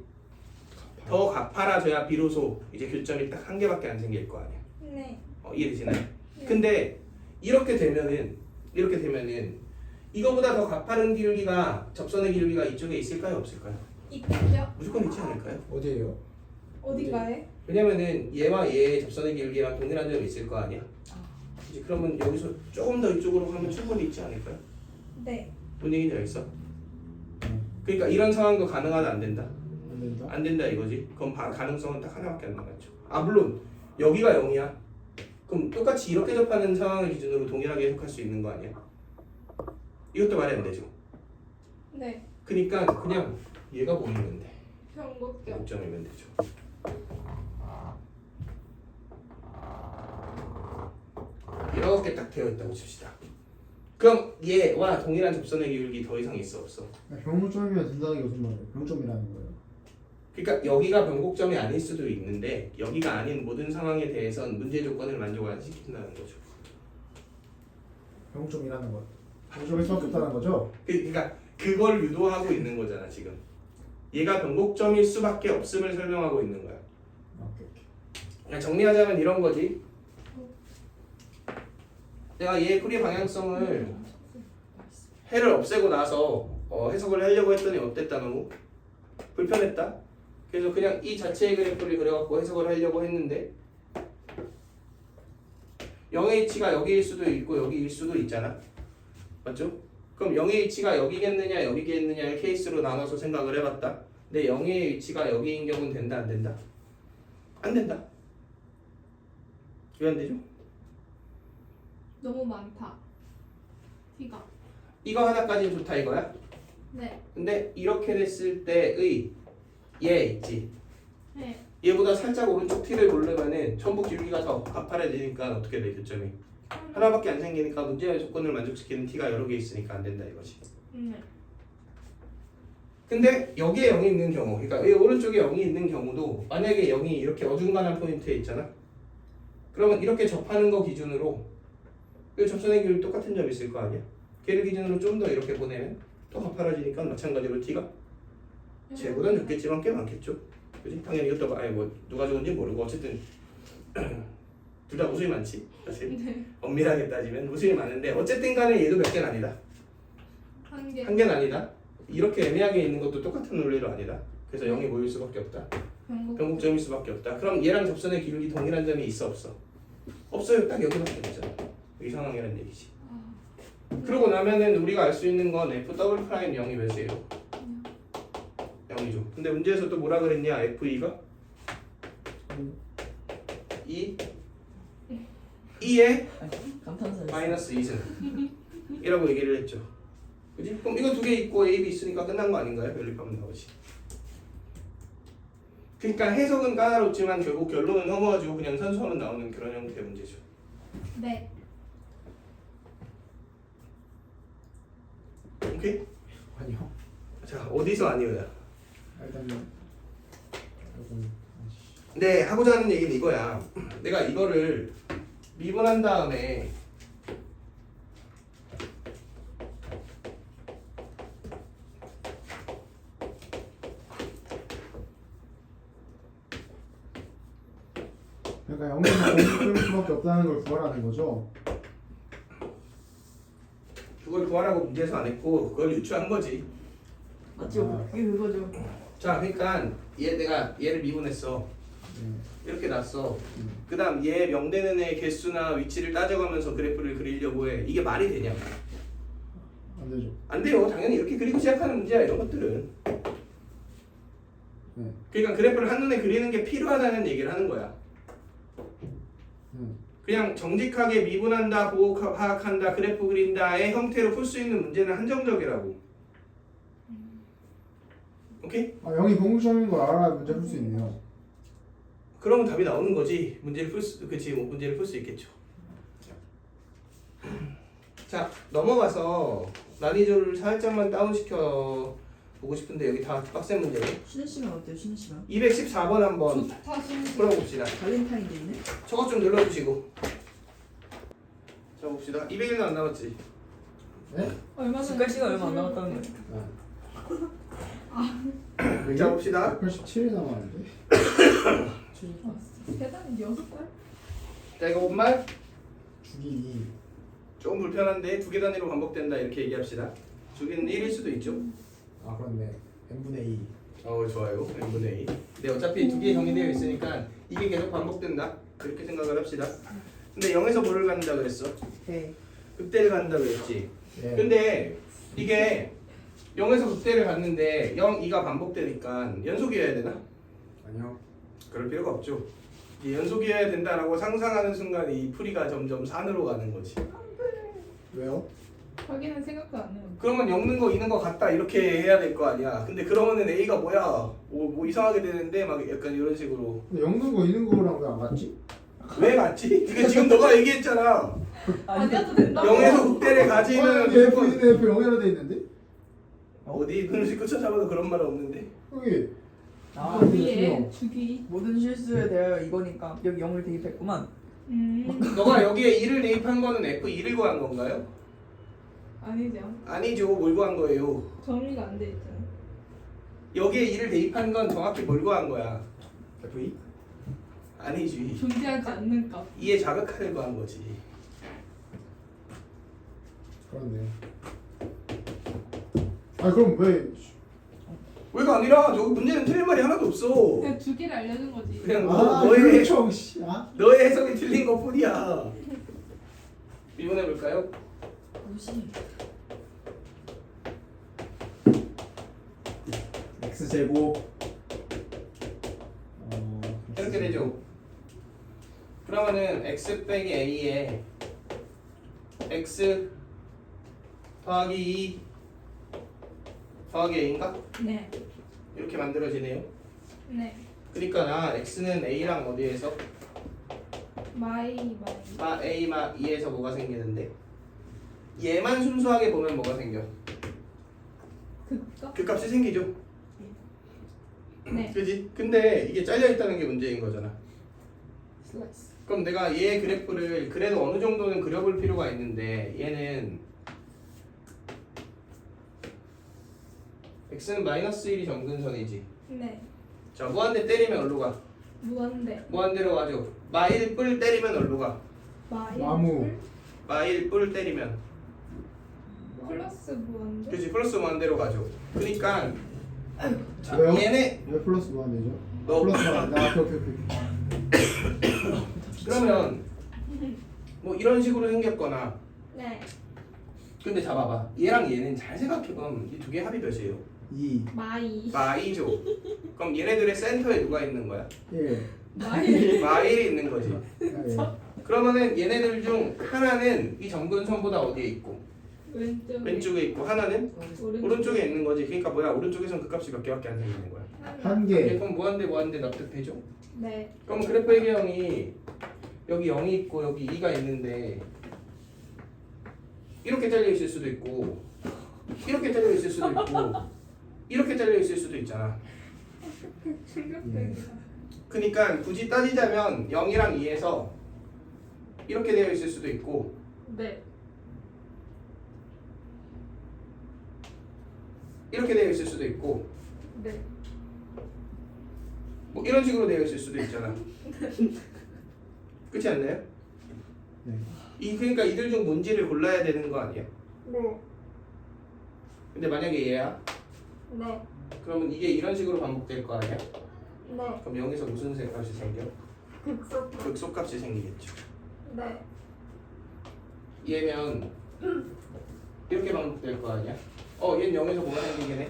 더 가파라져야 비로소 이제 교점이 딱 한 개밖에 안 생길 거 아니야. 네. 이해되시나요? 네. 근데 이렇게 되면은 이거보다 더 가파른 기울기가 접선의 기울기가 이쪽에 있을까요, 없을까요? 있겠죠? 무조건 있지 않을까요? 어디에요? 어디가에? 왜냐면은 얘와 얘의 접선의 기울기랑 동일한 점이 있을 거 아니야. 이제 그러면 여기서 조금 더 이쪽으로 가면 충분히 있지 않을까요? 네. 뭔 얘기인지 알겠어? 그러니까 이런 상황도 가능하다 안 된다? 안 된다. 안 된다 이거지. 그럼 가능성은 딱 하나밖에 안 남았죠. 아 물론 여기가 0이야. 그럼 똑같이 이렇게 접하는 상황을 기준으로 동일하게 해석할 수 있는 거 아니야? 이것도 말이 안 되죠. 네. 그러니까 그냥 얘가 보이면 돼. 변곡점. 5점이면 되죠. 이렇게 딱 되어 있다고 칩시다. 그럼 얘와 동일한 접선의 기울기 더 이상 있어 없어? 병점이면 된다는 게 무슨 말이에요? 병점이라는 거예요. 그러니까 여기가 변곡점이 아닐 수도 있는데 여기가 아닌 모든 상황에 대해선 문제 조건을 만족 안 시킨다는 거죠. 병점이라는 거. 병점일 수밖에 없다는 거죠? 그러니까 그걸 유도하고 있는 거잖아 지금. 얘가 변곡점일 수밖에 없음을 설명하고 있는 거야. 오케이. 그냥 정리하자면 이런 거지. 내가 얘 풀이 방향성을 해를 없애고 나서 해석을 하려고 했더니 어땠다 너무? 불편했다? 그래서 그냥 이 자체의 그래프를 그려갖고 해석을 하려고 했는데 0h가 여기일 수도 있고 여기일 수도 있잖아. 맞죠? 그럼 0의 위치가 여기겠느냐 여기겠느냐의 케이스로 나눠서 생각을 해봤다. 근데 0의 위치가 여기인 경우는 된다 안 된다? 안 된다. 왜 안 되죠? 너무 많다. T가. 이거 하나까지는 좋다 이거야. 네. 근데 이렇게 됐을 때의 얘 있지. 네. 얘보다 살짝 오른쪽 t를 고르면은 전부 기울기가 더 가파라지니까 어떻게 돼 교점이 하나밖에 안 생기니까 문제의 조건을 만족시키는 t가 여러 개 있으니까 안 된다 이거지. 네. 근데 여기에 0이 있는 경우, 그러니까 이 오른쪽에 0이 있는 경우도 만약에 0이 이렇게 어중간한 포인트에 있잖아. 그러면 이렇게 접하는 거 기준으로 이 접선의 기울기 똑같은 점이 있을 거 아니야. 걔를 기준으로 좀 더 이렇게 보내면 또 가파라지니까 마찬가지로 t가 쟤보단 적겠지만 꽤 많겠죠. 그지? 당연히 이것도 아니 뭐 누가 좋은지 모르고 어쨌든 둘 다 웃음이 많지 사실. 네. 엄밀하게 따지면 웃음이 많은데 어쨌든 간에 얘도 몇 개는 아니다. 한 개. 한 개는 아니다. 이렇게 애매하게 있는 것도 똑같은 논리로 아니다. 그래서 0이 모일 수밖에 없다. 변곡점일 수밖에 없다. 그럼 얘랑 접선의 기울기 동일한 점이 있어 없어? 없어요. 딱 여기밖에 없잖아. 이 상황이란 얘기지. 그러고 나면은 우리가 알 수 있는 건 f 더블 프라임 0이 몇이에요? 0이죠. 근데 문제에서 또 뭐라 그랬냐? f2가 2에 감탄사. 마이너스 2승 이라고 얘기를 했죠. 그지? 그럼 이거 두 개 있고 A, B 있으니까 끝난 거 아닌가요? 연립하면 나오지. 그러니까 해석은 까다롭지만 결국 결론은 허무하죠. 그냥 산수하면 나오는 그런 형태의 문제죠. 네. 오케이? 아니요. 자, 어디서 아니오야? 일단요. 네, 하고자 하는 얘기는 이거야. 내가 이거를 미분한 다음에 그러니까 0에서 공식될 수밖에 없다는 걸 구하라는 거죠. 그걸 구하라고 문제에서 안 했고 그걸 유추한 거지. 맞죠? 그게 그거죠. 자, 그러니까 내가 얘를 미분했어. 이렇게 놨어. 그 다음 얘 명되는 애 개수나 위치를 따져가면서 그래프를 그리려고 해. 이게 말이 되냐? 안 되죠. 안 돼요. 당연히 이렇게 그리고 시작하는 문제야. 이런 것들은. 네. 그러니까 그래프를 한눈에 그리는 게 필요하다는 얘기를 하는 거야. 그냥 정직하게 미분한다, 보고 파악한다, 그래프 그린다의 형태로 풀 수 있는 문제는 한정적이라고. 오케이? 아 0이 공식점인 걸 알아야 문제 풀 수 있네요. 그러면 답이 나오는 거지. 문제를 풀 수 있겠죠. 자, 넘어가서 난이도를 살짝만 다운시켜 보고 싶은데 여기 다 빡센 문제네. 쉬는 시간 어때요? 쉬는 시간? 214번 한번 좋다 신기. 풀어봅시다. 발렌타인데이네? 저것 좀 눌러주시고. 자, 봅시다. 200일도 안 남았지. 네? 얼마나? 집갈 시간 얼마 안 남았다는 거예요. 자, 봅시다. 187이 남았는데. 주식 봤어. 계산이 6살? 자, 이거 온말 주기 조금 불편한데 두 개 단위로 반복된다 이렇게 얘기합시다. 주기는 1일 수도 있죠. 아 그렇네. n분의 2. 좋아요. n분의 2. 근데 어차피 두 개 정의되어 있으니까 이게 계속 반복된다. 그렇게 생각을 합시다. 근데 0에서 뭐를 갖는다 그랬어? 네. 극대를 갖는다 그랬지. 네. 근데 이게 0에서 극대를 갖는데 0, 2가 반복되니까 연속이어야 되나? 아니요. 그럴 필요가 없죠. 이 연속이어야 된다라고 상상하는 순간 이 풀이가 점점 산으로 가는 거지. 왜요? 자기는 생각도 안 해요. 그러면 엮는 거 이는 거 같다 이렇게 해야 될 거 아니야. 근데 그러면은 A가 뭐야? 뭐 이상하게 되는데 막 약간 이런 식으로. 근데 엮는 거 있는 거랑 왜 안 맞지? 왜 맞지? 이게 지금 너가 얘기했잖아. 아니어도 된다고. 0에서 극대를 가지면 여기 F 무조건 있는데 F 0이라 돼 있는데? 어디 그릇이 꽂혀잡아도 그런 말은 없는데. 여기 아, 위에 주기. 모든 실수에 대하여 이거니까 여기 0을 대입했구만. 너가 여기에 2를 대입한 거는 F2를 구한 건가요? 아니죠. 아니죠. 뭘 구한 거예요? 정리가 안 돼 있잖아. 여기에 2를 대입한 건 정확히 뭘 구한 거야? F2? 아니지. 존재하지 않는 값. 2의 자극하를 구한 거지. 그렇네. 아 그럼 왜? 왜가 아니라 저기 문제는 틀린 말이 하나도 없어. 그냥 주기를 알려준 거지. 그냥 아 너의 그렇죠. 씨. 아? 너의 해석이 틀린 것뿐이야. 미분해 볼까요? 무시. x 제곱 이렇게 되죠. 그러면은 x 빼기 a에 x 더하기 2 더하기 a인가? 네. 이렇게 만들어지네요. 네. 그러니까 나 x는 a랑 어디에서? 마이. 마 a 마 2에서 뭐가 생기는데? 얘만 순수하게 보면 뭐가 생겨? 극과? 그 값이 생기죠. 네. 그지? 근데 이게 잘려 있다는 게 문제인 거잖아. 슬라이스. 그럼 내가 얘 그래프를 그래도 어느 정도는 그려볼 필요가 있는데 얘는 x는 마이너스 1이 점근선이지. 네. 자, 무한대 때리면 어디로 가? 무한대. 무한대로 가죠. 마1 뿔 때리면 어디로 가? 마이. 나무. 마1 뿔 때리면 플러스 무한대. 그지 플러스 무한대로 가죠. 그러니까 왜요? 얘네 왜 플러스 무한대죠? 너 플러스 무한대. 아, 오케이. 그러면 뭐 이런 식으로 생겼거나 네. 근데 잡아봐. 얘랑 얘는 잘 생각해보면 이 두 개 합이 몇이에요? 2, 마이. 마이죠. 그럼 얘네들의 센터에 누가 있는 거야? 1. 마이. 마일이 있는 거지. 예. 그러면은 얘네들 중 하나는 이 점근선보다 어디에 있고 왼쪽. 왼쪽에 있고 하나는 오른쪽. 오른쪽에 있는 거지. 그러니까 뭐야? 오른쪽에선 그 값이 몇 개밖에 안 생기는 거야. 한 개. 그럼 무한대 납득되죠? 네. 그럼 그래프의 개형이 여기 0이 있고 여기 2가 있는데 이렇게 잘려 있을 수도 있고 이렇게 잘려 있을 수도 있고 이렇게 잘려 있을 수도 있잖아. 충격적이다. 그러니까 굳이 따지자면 0이랑 2에서 이렇게 되어 있을 수도 있고 네. 이렇게 되어 있을 수도 있고 네. 뭐 이런 식으로 되어 있을 수도 있잖아. 그렇지 않나요? 네. 그러니까 이들 중 뭔지를 골라야 되는 거 아니야? 네. 근데 만약에 얘야? 네. 그러면 이게 이런 식으로 반복될 거 아니야? 네. 그럼 여기서 무슨 값이 생겨? 극속. 극소값이 생기겠죠. 네. 얘면 이렇게 반복될 거 아니야? 얘는 0에서 뭐가 생기긴 해?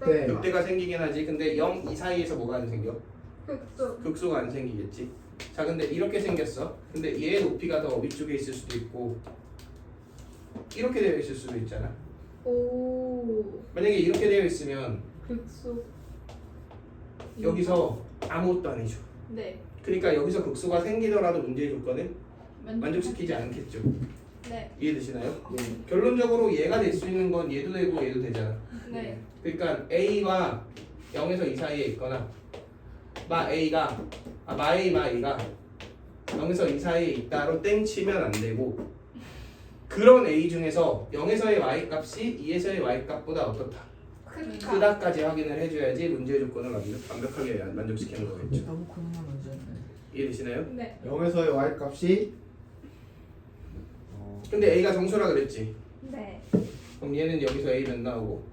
네. 극대가 생기긴 하지. 근데 0, 2 사이에서 뭐가 안 생겨? 극속. 극소가 안 생기겠지. 자, 근데 이렇게 생겼어. 근데 얘의 높이가 더 위쪽에 있을 수도 있고 이렇게 되어 있을 수도 있잖아. 오. 만약에 이렇게 되어 있으면 극속. 여기서 아무것도 아니죠. 네. 그러니까 여기서 극소가 생기더라도 문제의 조건은 만족시키지 않겠죠. 네. 이해되시나요? 네. 결론적으로 얘가 될 수 있는 건 얘도 되고 얘도 되잖아. 네. 그러니까 A와 0에서 2 사이에 있거나 마 A가 마 A 마 A가 0에서 2 사이에 있다로 땡 치면 안 되고 그런 A 중에서 0에서의 Y 값이 2에서의 Y 값보다 어떻다 크다. 크다까지 확인을 해줘야지 문제의 조건을 완벽하게 만족시키는 거겠죠. 너무 고민만 문제였네. 이해되시나요? 네. 0에서의 y 값이 근데 A가 정수라 그랬지. 네. 그럼 얘는 여기서 A 몇 나오고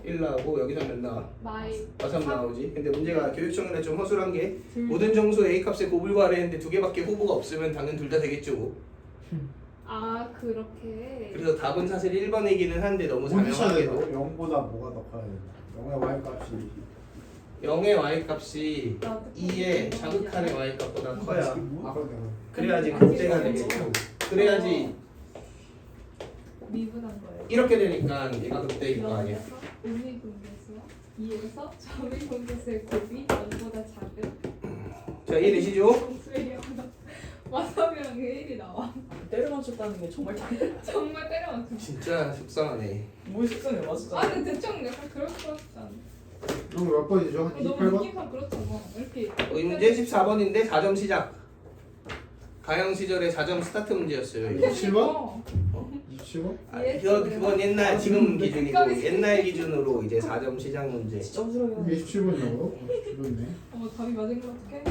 1 나오고 여기서 몇 나와? 마이. 3 나오지. 근데 문제가 교육청에 좀 허술한 게 모든 정수 A 값에 곱을 구하래 했는데 두 개밖에 후보가 없으면 당연 둘 다 되겠죠. 아 그렇게. 그래서 답은 사실 1번이기는 한데 너무 자명하게도 0보다 뭐가 더 커야 된다. 0의 y 값이 0의 Y 값이 나도 2의 자극한의 Y 값보다 커야 그래야지 아, 극대가 그게 되겠죠. 그래야지 미분한 거예요. 이렇게 되니까 얘가 극대일 거 아니야. 음미분계수 2에서 점이분계수의 곱이 0보다 작은 자, 이해되시죠? 수예요. 와사비랑 그 1이 나와. 때려 맞췄다는 게 정말 정말 때려맞죠. 진짜 속상하네. 뭐 속상해 맞았잖아. 아 근데 대충 약간 그럴 것 같잖아. 그럼 몇 번이죠? 한 너무 28번? 느낌상 그렇잖아. 이렇게. 문제 14번인데 4점 시작. 가형 시절에 4점 스타트 문제였어요. 이거. 27번? 27번? 그건 옛날 지금 기준이고 옛날 기준으로 이제 4점 시작 문제. 진짜 부러워. 27번이라고? 줄었네. 답이 맞은 거 어떡해?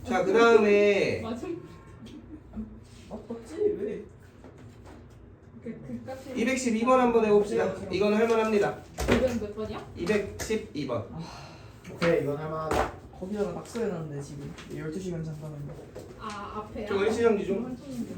자, 그 다음에 맞은 맞지 왜? 그 값이 212번 한번 해봅시다. 이건 할만합니다. 이건 몇 번이야? 212번. 오케이, 이건 할만하다. 거기다가 낙서해놨는데 지금 12시간 잠깐만요. 아 앞에. 저거 일시정지 좀. 한쪽인데.